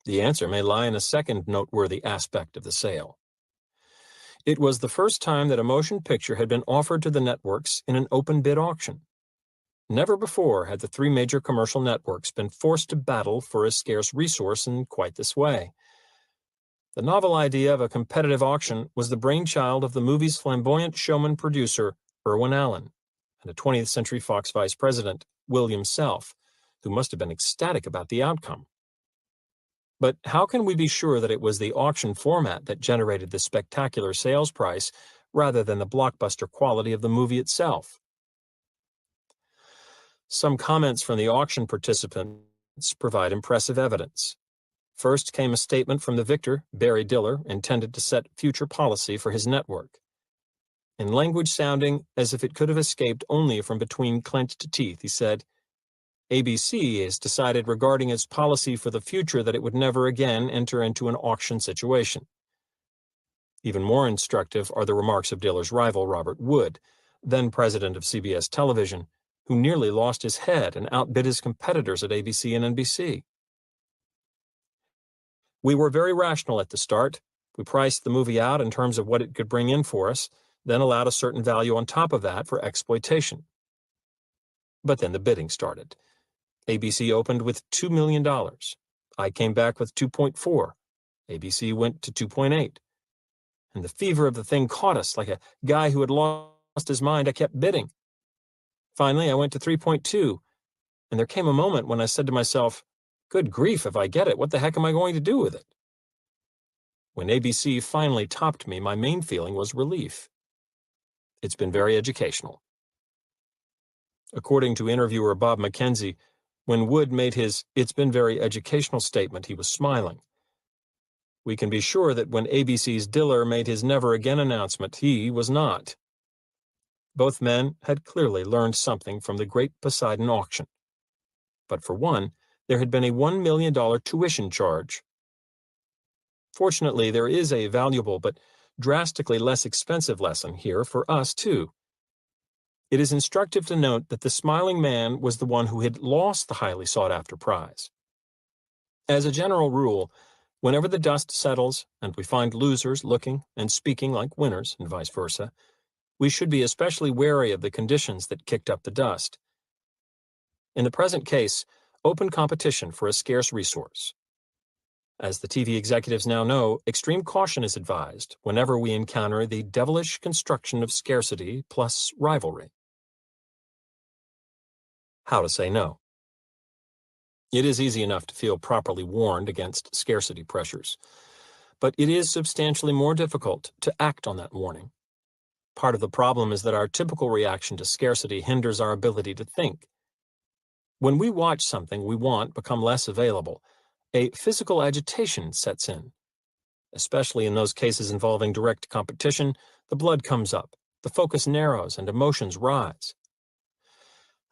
The answer may lie in a second noteworthy aspect of the sale. It was the first time that a motion picture had been offered to the networks in an open bid auction. Never before had the three major commercial networks been forced to battle for a scarce resource in quite this way. The novel idea of a competitive auction was the brainchild of the movie's flamboyant showman producer, Irwin Allen, and a 20th Century Fox vice president, William Self, who must have been ecstatic about the outcome. But how can we be sure that it was the auction format that generated the spectacular sales price rather than the blockbuster quality of the movie itself? Some comments from the auction participants provide impressive evidence. First came a statement from the victor, Barry Diller, intended to set future policy for his network. In language sounding as if it could have escaped only from between clenched teeth, he said, ABC has decided regarding its policy for the future that it would never again enter into an auction situation. Even more instructive are the remarks of Diller's rival, Robert Wood, then president of CBS Television, who nearly lost his head and outbid his competitors at ABC and NBC. We were very rational at the start. We priced the movie out in terms of what it could bring in for us, then allowed a certain value on top of that for exploitation. But then the bidding started. ABC opened with $2 million. I came back with 2.4. ABC went to 2.8. And the fever of the thing caught us like a guy who had lost his mind. I kept bidding. Finally, I went to 3.2, and there came a moment when I said to myself, good grief, if I get it, what the heck am I going to do with it? When ABC finally topped me, my main feeling was relief. It's been very educational. According to interviewer Bob McKenzie, when Wood made his "it's been very educational" statement, he was smiling. We can be sure that when ABC's Diller made his never again announcement, he was not. Both men had clearly learned something from the Great Poseidon auction. But for one, there had been a $1 million tuition charge. Fortunately, there is a valuable but drastically less expensive lesson here for us, too. It is instructive to note that the smiling man was the one who had lost the highly sought-after prize. As a general rule, whenever the dust settles and we find losers looking and speaking like winners and vice versa, we should be especially wary of the conditions that kicked up the dust. In the present case, open competition for a scarce resource. As the TV executives now know, extreme caution is advised whenever we encounter the devilish construction of scarcity plus rivalry. How to say no. It is easy enough to feel properly warned against scarcity pressures, but it is substantially more difficult to act on that warning. Part of the problem is that our typical reaction to scarcity hinders our ability to think. When we watch something we want become less available, a physical agitation sets in. Especially in those cases involving direct competition, the blood comes up, the focus narrows, and emotions rise.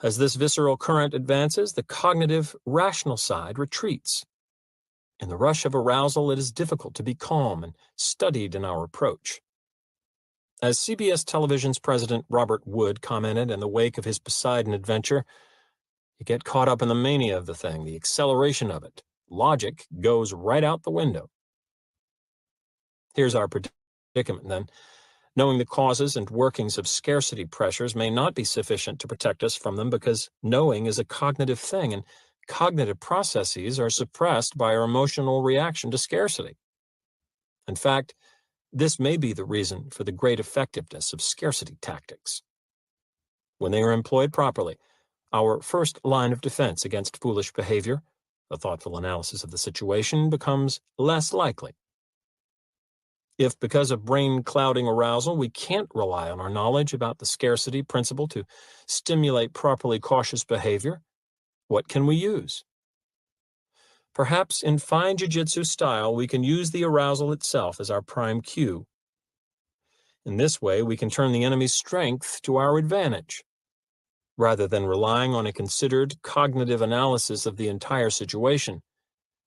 As this visceral current advances, the cognitive, rational side retreats. In the rush of arousal, it is difficult to be calm and studied in our approach. As CBS Television's president Robert Wood commented in the wake of his Poseidon adventure, you get caught up in the mania of the thing, the acceleration of it. Logic goes right out the window. Here's our predicament, then. Knowing the causes and workings of scarcity pressures may not be sufficient to protect us from them because knowing is a cognitive thing, and cognitive processes are suppressed by our emotional reaction to scarcity. In fact, this may be the reason for the great effectiveness of scarcity tactics. When they are employed properly, our first line of defense against foolish behavior, a thoughtful analysis of the situation, becomes less likely. If, because of brain-clouding arousal, we can't rely on our knowledge about the scarcity principle to stimulate properly cautious behavior, what can we use? Perhaps in fine jiu-jitsu style, we can use the arousal itself as our prime cue. In this way, we can turn the enemy's strength to our advantage. Rather than relying on a considered cognitive analysis of the entire situation,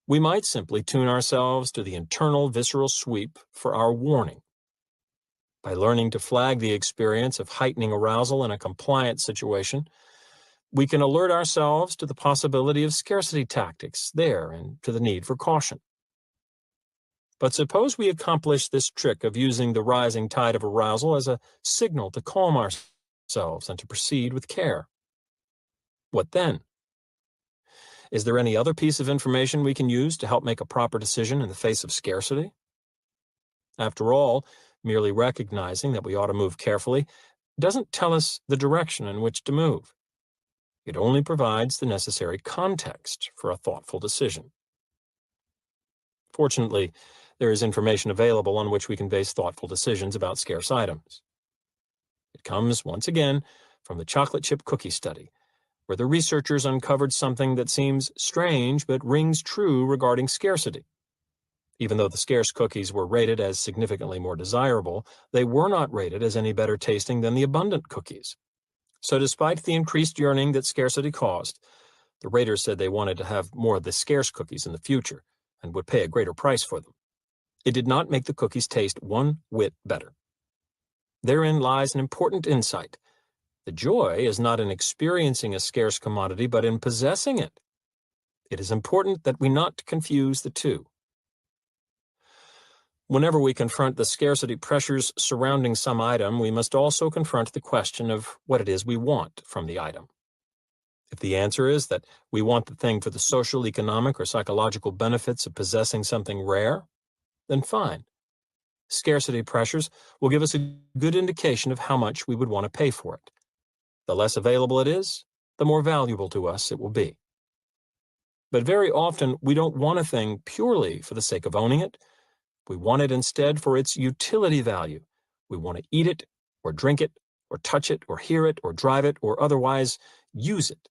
we might simply tune ourselves to the internal visceral sweep for our warning. By learning to flag the experience of heightening arousal in a compliant situation, we can alert ourselves to the possibility of scarcity tactics there and to the need for caution. But suppose we accomplish this trick of using the rising tide of arousal as a signal to calm ourselves and to proceed with care. What then? Is there any other piece of information we can use to help make a proper decision in the face of scarcity? After all, merely recognizing that we ought to move carefully doesn't tell us the direction in which to move. It only provides the necessary context for a thoughtful decision. Fortunately, there is information available on which we can base thoughtful decisions about scarce items. It comes, once again, from the chocolate chip cookie study, where the researchers uncovered something that seems strange but rings true regarding scarcity. Even though the scarce cookies were rated as significantly more desirable, they were not rated as any better tasting than the abundant cookies. So despite the increased yearning that scarcity caused, the raters said they wanted to have more of the scarce cookies in the future and would pay a greater price for them. It did not make the cookies taste one whit better. Therein lies an important insight. The joy is not in experiencing a scarce commodity, but in possessing it. It is important that we not confuse the two. Whenever we confront the scarcity pressures surrounding some item, we must also confront the question of what it is we want from the item. If the answer is that we want the thing for the social, economic, or psychological benefits of possessing something rare, then fine. Scarcity pressures will give us a good indication of how much we would want to pay for it. The less available it is, the more valuable to us it will be. But very often, we don't want a thing purely for the sake of owning it. We want it instead for its utility value. We want to eat it, or drink it, or touch it, or hear it, or drive it, or otherwise use it.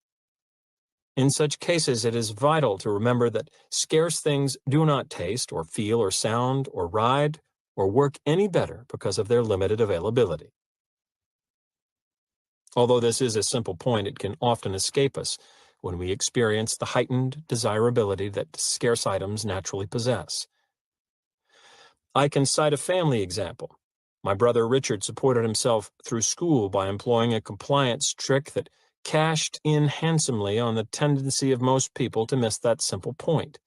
In such cases, it is vital to remember that scarce things do not taste, or feel, or sound, or ride, or work any better because of their limited availability. Although this is a simple point, it can often escape us when we experience the heightened desirability that scarce items naturally possess. I can cite a family example. My brother Richard supported himself through school by employing a compliance trick that cashed in handsomely on the tendency of most people to miss that simple point.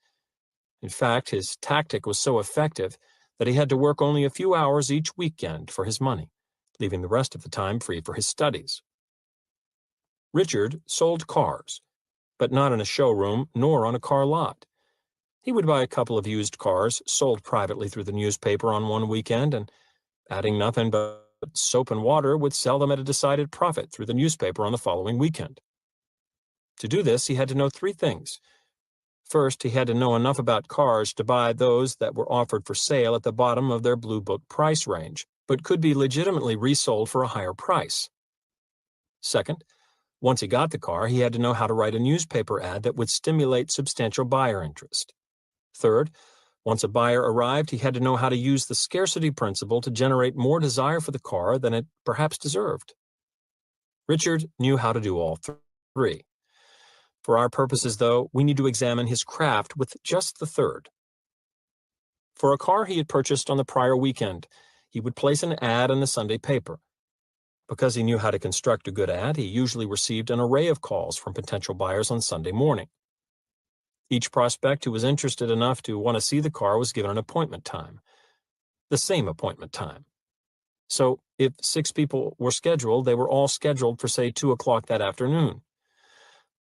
In fact, his tactic was so effective that he had to work only a few hours each weekend for his money, leaving the rest of the time free for his studies. Richard sold cars, but not in a showroom nor on a car lot. He would buy a couple of used cars sold privately through the newspaper on one weekend and, adding nothing but soap and water, would sell them at a decided profit through the newspaper on the following weekend. To do this, he had to know three things. First, he had to know enough about cars to buy those that were offered for sale at the bottom of their Blue Book price range, but could be legitimately resold for a higher price. Second, once he got the car, he had to know how to write a newspaper ad that would stimulate substantial buyer interest. Third, once a buyer arrived, he had to know how to use the scarcity principle to generate more desire for the car than it perhaps deserved. Richard knew how to do all three. For our purposes, though, we need to examine his craft with just the third. For a car he had purchased on the prior weekend, he would place an ad in the Sunday paper. Because he knew how to construct a good ad, he usually received an array of calls from potential buyers on Sunday morning. Each prospect who was interested enough to want to see the car was given an appointment time, the same appointment time. So if 6 people were scheduled, they were all scheduled for, say, 2 o'clock that afternoon.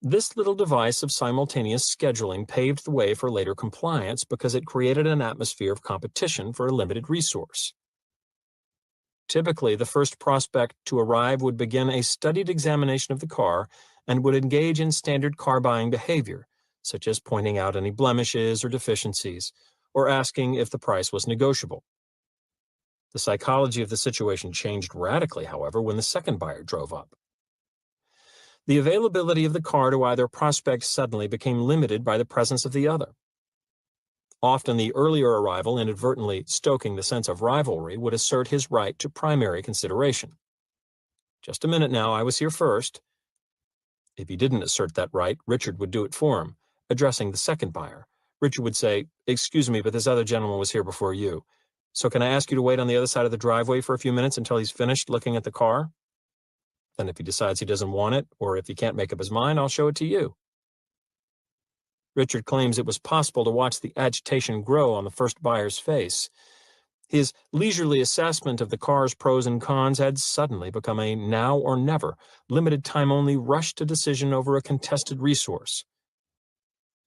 This little device of simultaneous scheduling paved the way for later compliance because it created an atmosphere of competition for a limited resource. Typically, the first prospect to arrive would begin a studied examination of the car and would engage in standard car buying behavior, such as pointing out any blemishes or deficiencies, or asking if the price was negotiable. The psychology of the situation changed radically, however, when the second buyer drove up. The availability of the car to either prospect suddenly became limited by the presence of the other. Often the earlier arrival, inadvertently stoking the sense of rivalry, would assert his right to primary consideration. Just a minute now, I was here first. If he didn't assert that right, Richard would do it for him. Addressing the second buyer, Richard would say, "Excuse me, but this other gentleman was here before you. So can I ask you to wait on the other side of the driveway for a few minutes until he's finished looking at the car? Then if he decides he doesn't want it, or if he can't make up his mind, I'll show it to you." Richard claims it was possible to watch the agitation grow on the first buyer's face. His leisurely assessment of the car's pros and cons had suddenly become a now or never, limited time only rush to decision over a contested resource.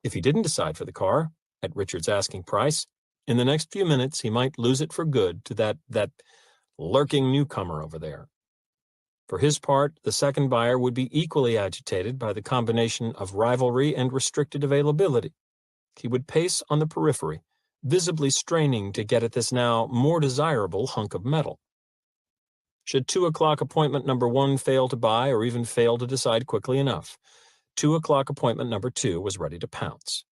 If he didn't decide for the car, at Richard's asking price, in the next few minutes he might lose it for good to that lurking newcomer over there. For his part, the second buyer would be equally agitated by the combination of rivalry and restricted availability. He would pace on the periphery, visibly straining to get at this now more desirable hunk of metal. Should 2 o'clock appointment number 1 fail to buy or even fail to decide quickly enough, 2 o'clock appointment number 2 was ready to pounce.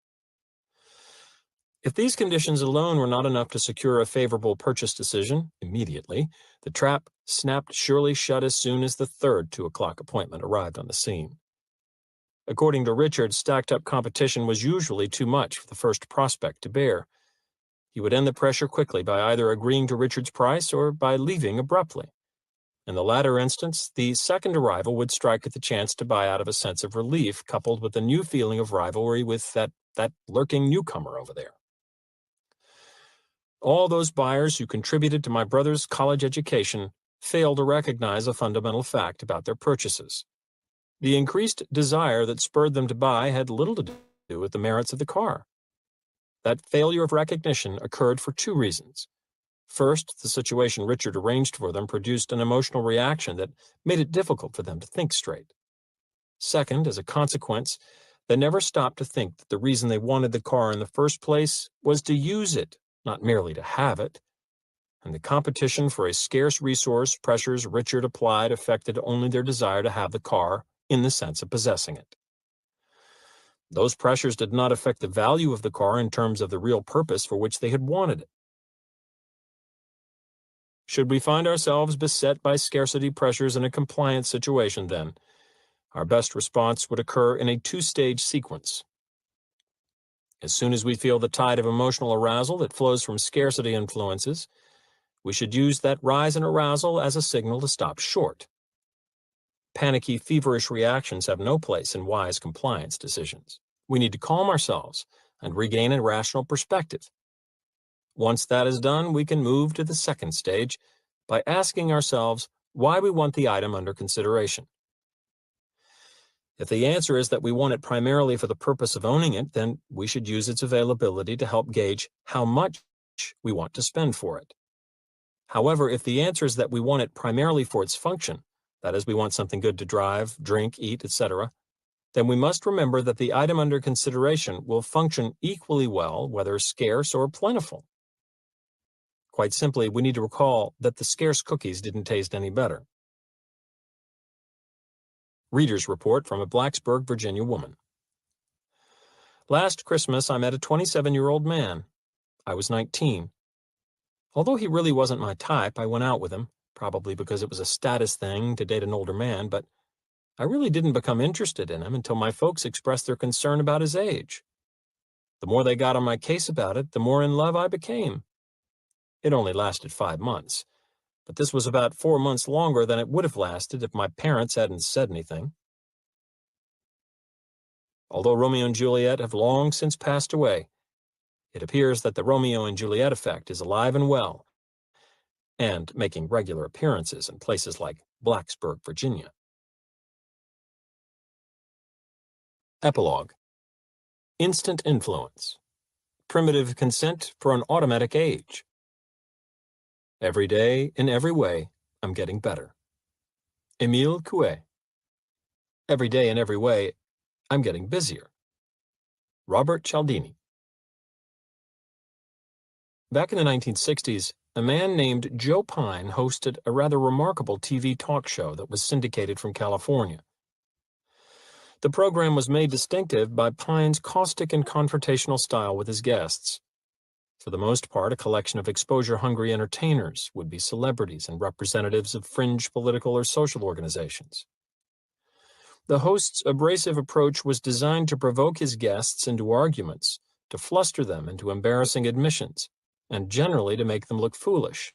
If these conditions alone were not enough to secure a favorable purchase decision immediately, the trap snapped surely shut as soon as the third 2 o'clock appointment arrived on the scene. According to Richard, stacked-up competition was usually too much for the first prospect to bear. He would end the pressure quickly by either agreeing to Richard's price or by leaving abruptly. In the latter instance, the second arrival would strike at the chance to buy out of a sense of relief, coupled with a new feeling of rivalry with that lurking newcomer over there. All those buyers who contributed to my brother's college education failed to recognize a fundamental fact about their purchases. The increased desire that spurred them to buy had little to do with the merits of the car. That failure of recognition occurred for two reasons. First, the situation Richard arranged for them produced an emotional reaction that made it difficult for them to think straight. Second, as a consequence, they never stopped to think that the reason they wanted the car in the first place was to use it, not merely to have it. And the competition for a scarce resource pressures Richard applied affected only their desire to have the car in the sense of possessing it. Those pressures did not affect the value of the car in terms of the real purpose for which they had wanted it. Should we find ourselves beset by scarcity pressures in a compliance situation, then, our best response would occur in a two-stage sequence. As soon as we feel the tide of emotional arousal that flows from scarcity influences, we should use that rise in arousal as a signal to stop short. Panicky, feverish reactions have no place in wise compliance decisions. We need to calm ourselves and regain a rational perspective. Once that is done, we can move to the second stage by asking ourselves why we want the item under consideration. If the answer is that we want it primarily for the purpose of owning it, then we should use its availability to help gauge how much we want to spend for it. However, if the answer is that we want it primarily for its function, that is, we want something good to drive, drink, eat, etc., then we must remember that the item under consideration will function equally well whether scarce or plentiful. Quite simply, we need to recall that the scarce cookies didn't taste any better. Reader's report from a Blacksburg, Virginia woman. Last Christmas, I met a 27-year-old man. I was 19. Although he really wasn't my type, I went out with him, probably because it was a status thing to date an older man, but I really didn't become interested in him until my folks expressed their concern about his age. The more they got on my case about it, the more in love I became. It only lasted 5 months, but this was about 4 months longer than it would have lasted if my parents hadn't said anything. Although Romeo and Juliet have long since passed away, it appears that the Romeo and Juliet effect is alive and well, and making regular appearances in places like Blacksburg, Virginia. Epilogue. Instant influence. Primitive consent for an automatic age. Every day, in every way, I'm getting better. Émile Coué. Every day, in every way, I'm getting busier. Robert Cialdini. Back in the 1960s, a man named Joe Pine hosted a rather remarkable TV talk show that was syndicated from California. The program was made distinctive by Pine's caustic and confrontational style with his guests. For the most part, a collection of exposure-hungry entertainers, would-be celebrities, and representatives of fringe political or social organizations. The host's abrasive approach was designed to provoke his guests into arguments, to fluster them into embarrassing admissions, and generally to make them look foolish.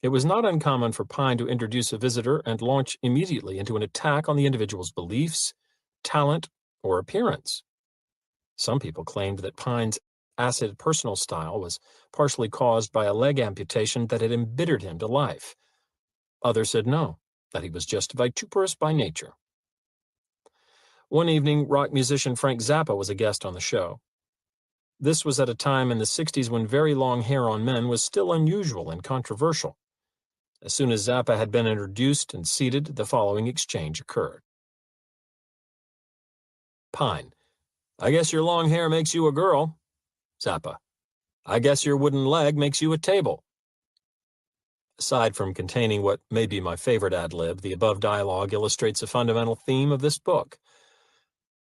It was not uncommon for Pine to introduce a visitor and launch immediately into an attack on the individual's beliefs, talent, or appearance. Some people claimed that Pine's acid personal style was partially caused by a leg amputation that had embittered him to life. Others said no, that he was just vituperous by nature. One evening, rock musician Frank Zappa was a guest on the show. This was at a time in the 60s when very long hair on men was still unusual and controversial. As soon as Zappa had been introduced and seated, the following exchange occurred. Pine: I guess your long hair makes you a girl. Zappa: I guess your wooden leg makes you a table. Aside from containing what may be my favorite ad-lib, the above dialogue illustrates a fundamental theme of this book.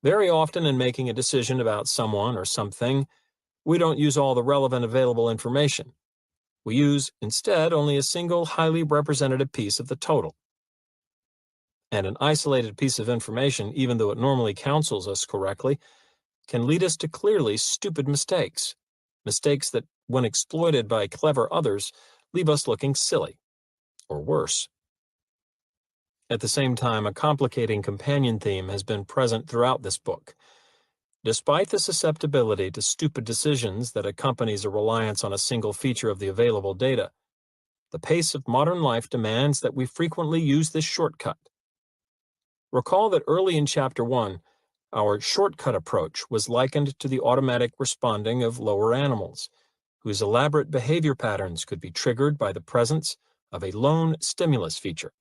Very often in making a decision about someone or something, we don't use all the relevant available information. We use, instead, only a single highly representative piece of the total. And an isolated piece of information, even though it normally counsels us correctly, can lead us to clearly stupid mistakes. Mistakes that, when exploited by clever others, leave us looking silly, or worse. At the same time, a complicating companion theme has been present throughout this book. Despite the susceptibility to stupid decisions that accompanies a reliance on a single feature of the available data, the pace of modern life demands that we frequently use this shortcut. Recall that early in Chapter 1, our shortcut approach was likened to the automatic responding of lower animals, whose elaborate behavior patterns could be triggered by the presence of a lone stimulus feature.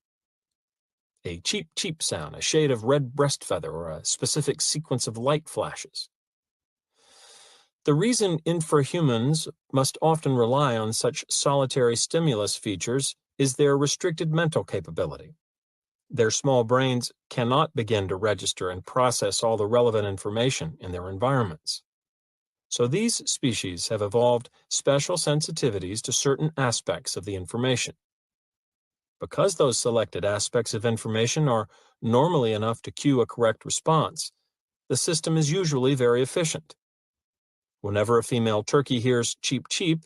A cheep cheep sound, a shade of red breast feather, or a specific sequence of light flashes. The reason infrahumans must often rely on such solitary stimulus features is their restricted mental capability. Their small brains cannot begin to register and process all the relevant information in their environments. So these species have evolved special sensitivities to certain aspects of the information. Because those selected aspects of information are normally enough to cue a correct response, the system is usually very efficient. Whenever a female turkey hears cheep cheep,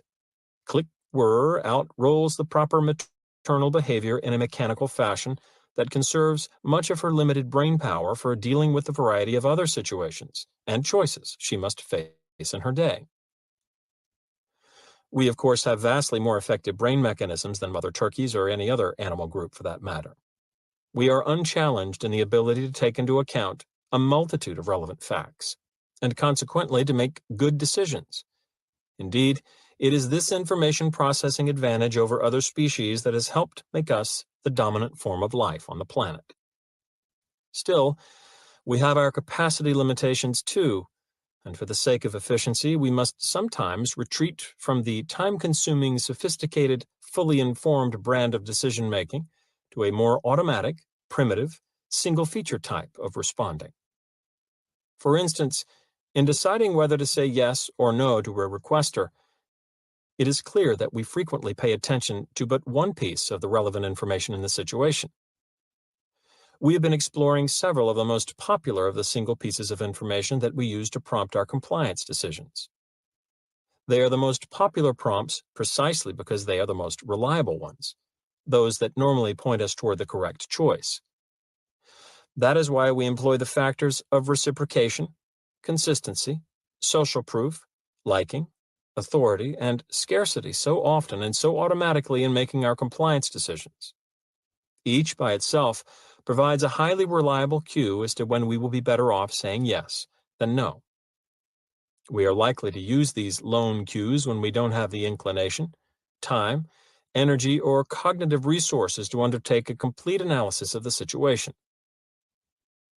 click whir, out rolls the proper maternal behavior in a mechanical fashion that conserves much of her limited brain power for dealing with the variety of other situations and choices she must face in her day. We, of course, have vastly more effective brain mechanisms than mother turkeys or any other animal group for that matter. We are unchallenged in the ability to take into account a multitude of relevant facts, and consequently to make good decisions. Indeed, it is this information processing advantage over other species that has helped make us the dominant form of life on the planet. Still, we have our capacity limitations too, and for the sake of efficiency, we must sometimes retreat from the time-consuming, sophisticated, fully informed brand of decision-making to a more automatic, primitive, single-feature type of responding. For instance, in deciding whether to say yes or no to a requester, it is clear that we frequently pay attention to but one piece of the relevant information in the situation. We have been exploring several of the most popular of the single pieces of information that we use to prompt our compliance decisions. They are the most popular prompts precisely because they are the most reliable ones, those that normally point us toward the correct choice. That is why we employ the factors of reciprocation, consistency, social proof, liking, authority, and scarcity so often and so automatically in making our compliance decisions. Each by itself provides a highly reliable cue as to when we will be better off saying yes than no. We are likely to use these lone cues when we don't have the inclination, time, energy, or cognitive resources to undertake a complete analysis of the situation.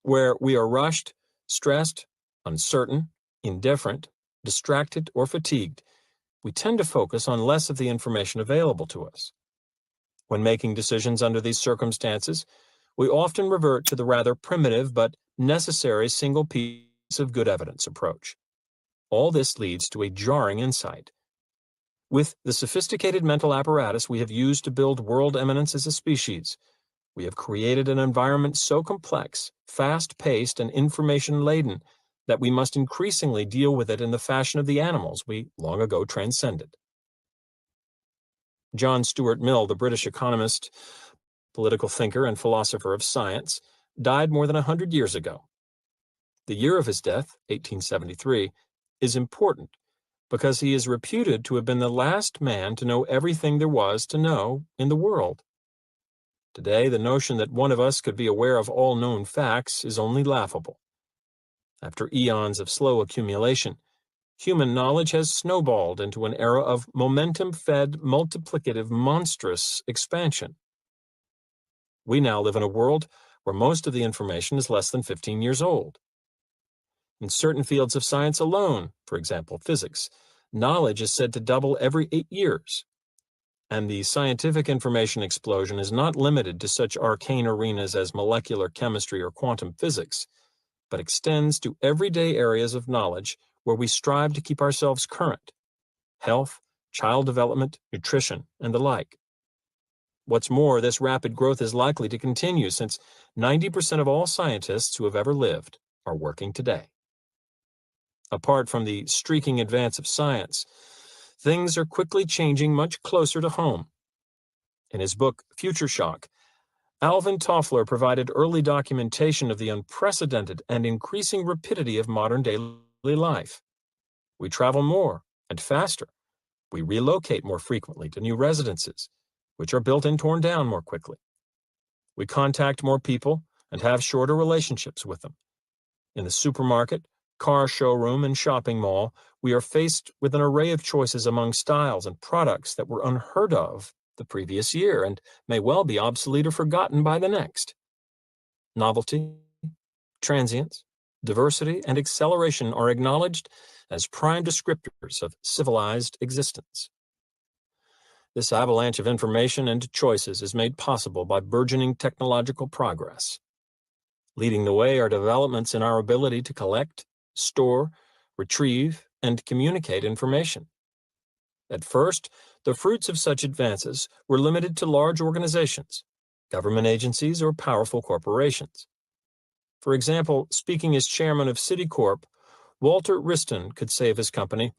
Where we are rushed, stressed, uncertain, indifferent, distracted, or fatigued, we tend to focus on less of the information available to us. When making decisions under these circumstances, we often revert to the rather primitive but necessary single piece of good evidence approach. All this leads to a jarring insight. With the sophisticated mental apparatus we have used to build world eminence as a species, we have created an environment so complex, fast-paced, and information-laden that we must increasingly deal with it in the fashion of the animals we long ago transcended. John Stuart Mill, the British economist, political thinker, and philosopher of science, died more than 100 years ago. The year of his death, 1873, is important because he is reputed to have been the last man to know everything there was to know in the world. Today, the notion that one of us could be aware of all known facts is only laughable. After eons of slow accumulation, Human knowledge has snowballed into an era of momentum-fed, multiplicative, monstrous expansion. We now live in a world where most of the information is less than 15 years old. In certain fields of science alone, for example, physics, knowledge is said to double every 8 years. And the scientific information explosion is not limited to such arcane arenas as molecular chemistry or quantum physics, but extends to everyday areas of knowledge where we strive to keep ourselves current: health, child development, nutrition, and the like. What's more, this rapid growth is likely to continue since 90% of all scientists who have ever lived are working today. Apart from the streaking advance of science, things are quickly changing much closer to home. In his book, Future Shock, Alvin Toffler provided early documentation of the unprecedented and increasing rapidity of modern daily life. We travel more and faster. We relocate more frequently to new residences, which are built and torn down more quickly. We contact more people and have shorter relationships with them. In the supermarket, car showroom, and shopping mall, we are faced with an array of choices among styles and products that were unheard of the previous year and may well be obsolete or forgotten by the next. Novelty, transience, diversity, and acceleration are acknowledged as prime descriptors of civilized existence. This avalanche of information and choices is made possible by burgeoning technological progress. Leading the way are developments in our ability to collect, store, retrieve, and communicate information. At first, the fruits of such advances were limited to large organizations, government agencies, or powerful corporations. For example, speaking as chairman of Citicorp, Walter Wriston could say of his company,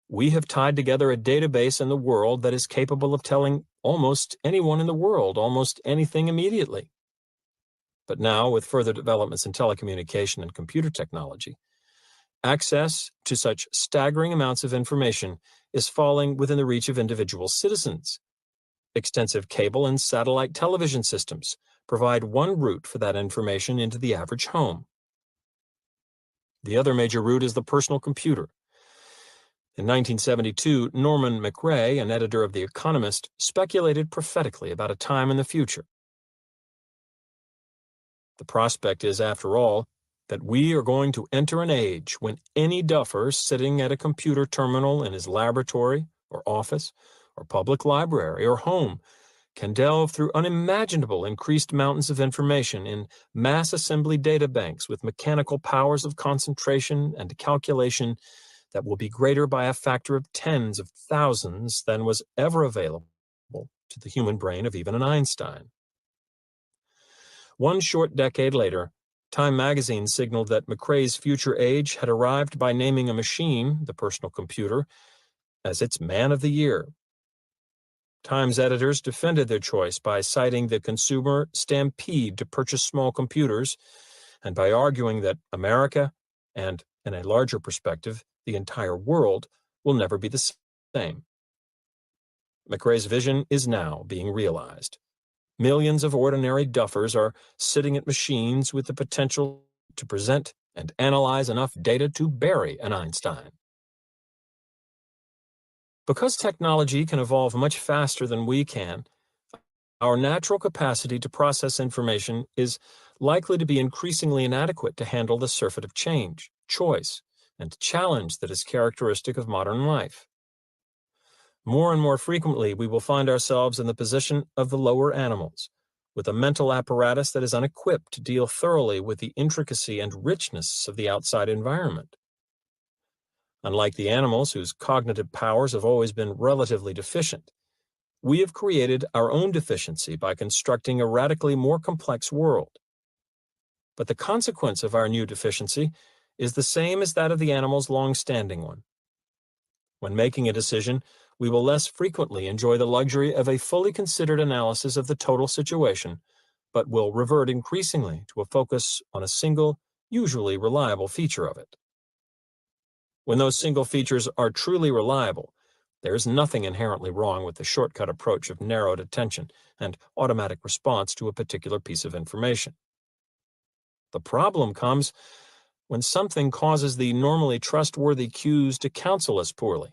"We have tied together a database in the world that is capable of telling almost anyone in the world almost anything immediately." But now, with further developments in telecommunication and computer technology, access to such staggering amounts of information is falling within the reach of individual citizens. Extensive cable and satellite television systems provide one route for that information into the average home. The other major route is the personal computer. In 1972, Norman McRae, an editor of The Economist, speculated prophetically about a time in the future. The prospect is, after all, that we are going to enter an age when any duffer sitting at a computer terminal in his laboratory or office or public library or home can delve through unimaginable increased mountains of information in mass assembly data banks with mechanical powers of concentration and calculation that will be greater by a factor of tens of thousands than was ever available to the human brain of even an Einstein. One short decade later, Time magazine signaled that McRae's future age had arrived by naming a machine, the personal computer, as its Man of the Year. Time's editors defended their choice by citing the consumer stampede to purchase small computers and by arguing that America, and in a larger perspective, the entire world, will never be the same. McRae's vision is now being realized. Millions of ordinary duffers are sitting at machines with the potential to present and analyze enough data to bury an Einstein. Because technology can evolve much faster than we can, our natural capacity to process information is likely to be increasingly inadequate to handle the surfeit of change, choice, and challenge that is characteristic of modern life. More and more frequently, we will find ourselves in the position of the lower animals, with a mental apparatus that is unequipped to deal thoroughly with the intricacy and richness of the outside environment. Unlike the animals whose cognitive powers have always been relatively deficient, we have created our own deficiency by constructing a radically more complex world. But the consequence of our new deficiency is the same as that of the animal's long-standing one. When making a decision, we will less frequently enjoy the luxury of a fully considered analysis of the total situation, but will revert increasingly to a focus on a single, usually reliable feature of it. When those single features are truly reliable, there is nothing inherently wrong with the shortcut approach of narrowed attention and automatic response to a particular piece of information. The problem comes when something causes the normally trustworthy cues to counsel us poorly,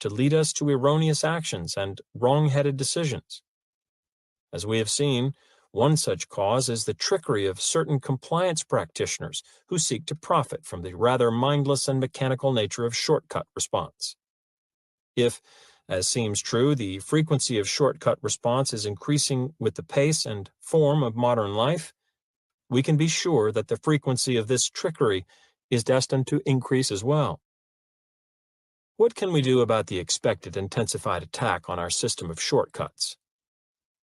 to lead us to erroneous actions and wrong-headed decisions. As we have seen, one such cause is the trickery of certain compliance practitioners who seek to profit from the rather mindless and mechanical nature of shortcut response. If, as seems true, the frequency of shortcut response is increasing with the pace and form of modern life, we can be sure that the frequency of this trickery is destined to increase as well. What can we do about the expected intensified attack on our system of shortcuts?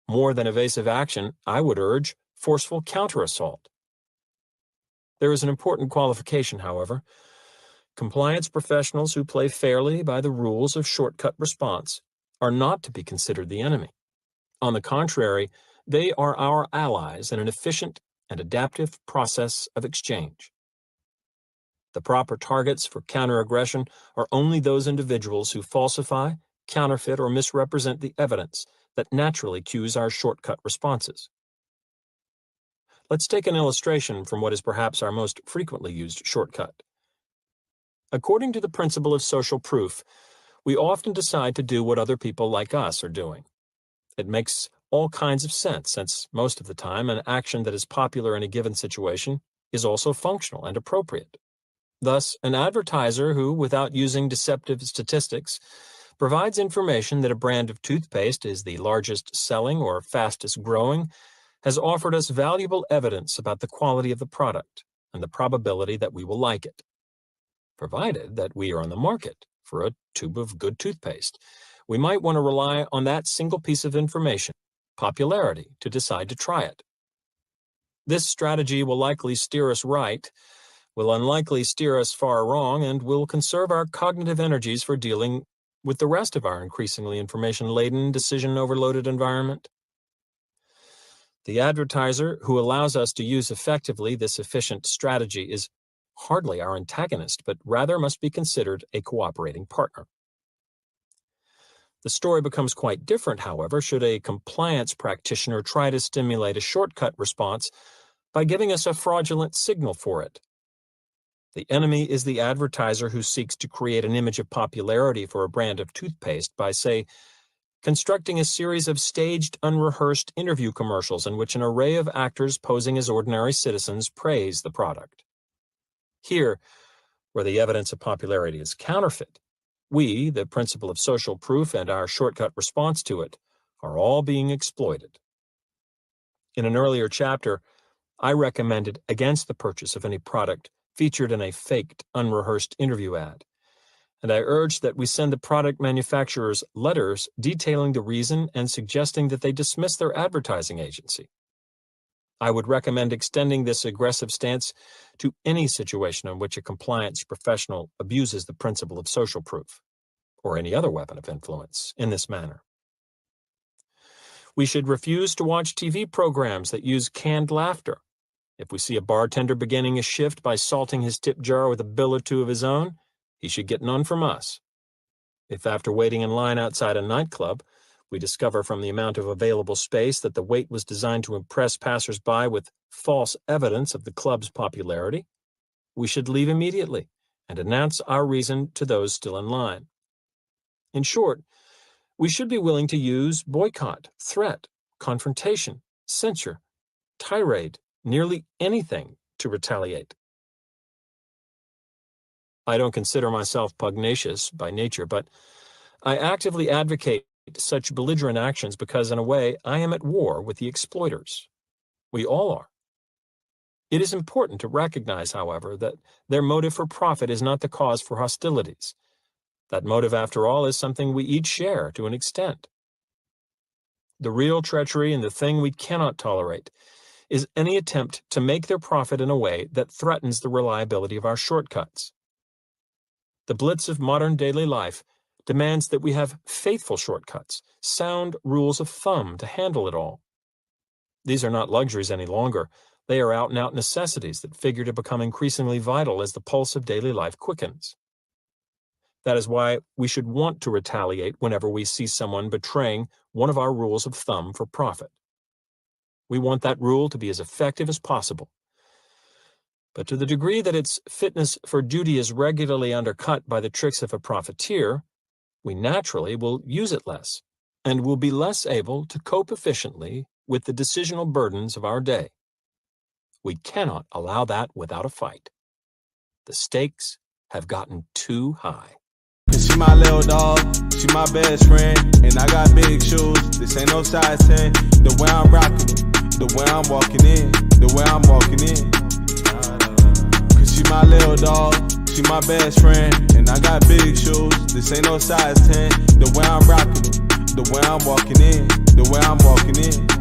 More than evasive action, I would urge forceful counter-assault. There is an important qualification, however. Compliance professionals who play fairly by the rules of shortcut response are not to be considered the enemy. On the contrary, they are our allies in an efficient and adaptive process of exchange. The proper targets for counter-aggression are only those individuals who falsify, counterfeit, or misrepresent the evidence that naturally cues our shortcut responses. Let's take an illustration from what is perhaps our most frequently used shortcut. According to the principle of social proof, we often decide to do what other people like us are doing. It makes all kinds of sense, since most of the time an action that is popular in a given situation is also functional and appropriate. Thus, an advertiser who, without using deceptive statistics, provides information that a brand of toothpaste is the largest selling or fastest growing, has offered us valuable evidence about the quality of the product and the probability that we will like it. Provided that we are on the market for a tube of good toothpaste, we might want to rely on that single piece of information, popularity, to decide to try it. This strategy will likely steer us right, will unlikely steer us far wrong, and will conserve our cognitive energies for dealing with the rest of our increasingly information-laden, decision-overloaded environment. The advertiser who allows us to use effectively this efficient strategy is hardly our antagonist, but rather must be considered a cooperating partner. The story becomes quite different, however, should a compliance practitioner try to stimulate a shortcut response by giving us a fraudulent signal for it. The enemy is the advertiser who seeks to create an image of popularity for a brand of toothpaste by, say, constructing a series of staged, unrehearsed interview commercials in which an array of actors posing as ordinary citizens praise the product. Here, where the evidence of popularity is counterfeit, we, the principle of social proof and our shortcut response to it, are all being exploited. In an earlier chapter, I recommended against the purchase of any product featured in a faked, unrehearsed interview ad, and I urged that we send the product manufacturers letters detailing the reason and suggesting that they dismiss their advertising agency. I would recommend extending this aggressive stance to any situation in which a compliance professional abuses the principle of social proof, or any other weapon of influence, in this manner. We should refuse to watch TV programs that use canned laughter. If we see a bartender beginning a shift by salting his tip jar with a bill or two of his own, he should get none from us. If after waiting in line outside a nightclub, we discover from the amount of available space that the wait was designed to impress passers-by with false evidence of the club's popularity, we should leave immediately and announce our reason to those still in line. In short, we should be willing to use boycott, threat, confrontation, censure, tirade, nearly anything to retaliate. I don't consider myself pugnacious by nature, but I actively advocate such belligerent actions because, in a way, I am at war with the exploiters. We all are. It is important to recognize, however, that their motive for profit is not the cause for hostilities. That motive, after all, is something we each share to an extent. The real treachery and the thing we cannot tolerate is any attempt to make their profit in a way that threatens the reliability of our shortcuts. The blitz of modern daily life demands that we have faithful shortcuts, sound rules of thumb to handle it all. These are not luxuries any longer. They are out-and-out necessities that figure to become increasingly vital as the pulse of daily life quickens. That is why we should want to retaliate whenever we see someone betraying one of our rules of thumb for profit. We want that rule to be as effective as possible. But to the degree that its fitness for duty is regularly undercut by the tricks of a profiteer, we naturally will use it less and will be less able to cope efficiently with the decisional burdens of our day. We cannot allow that without a fight. The stakes have gotten too high.
Cause she my little dog, she my best friend, and I got big shoes, this ain't no size 10. The way I'm rocking, the way I'm walking in, the way I'm walking in. Cause she my little dog, she my best friend, and I got big shoes, this ain't no size 10. The way I'm rocking, the way I'm walking in, the way I'm walking in.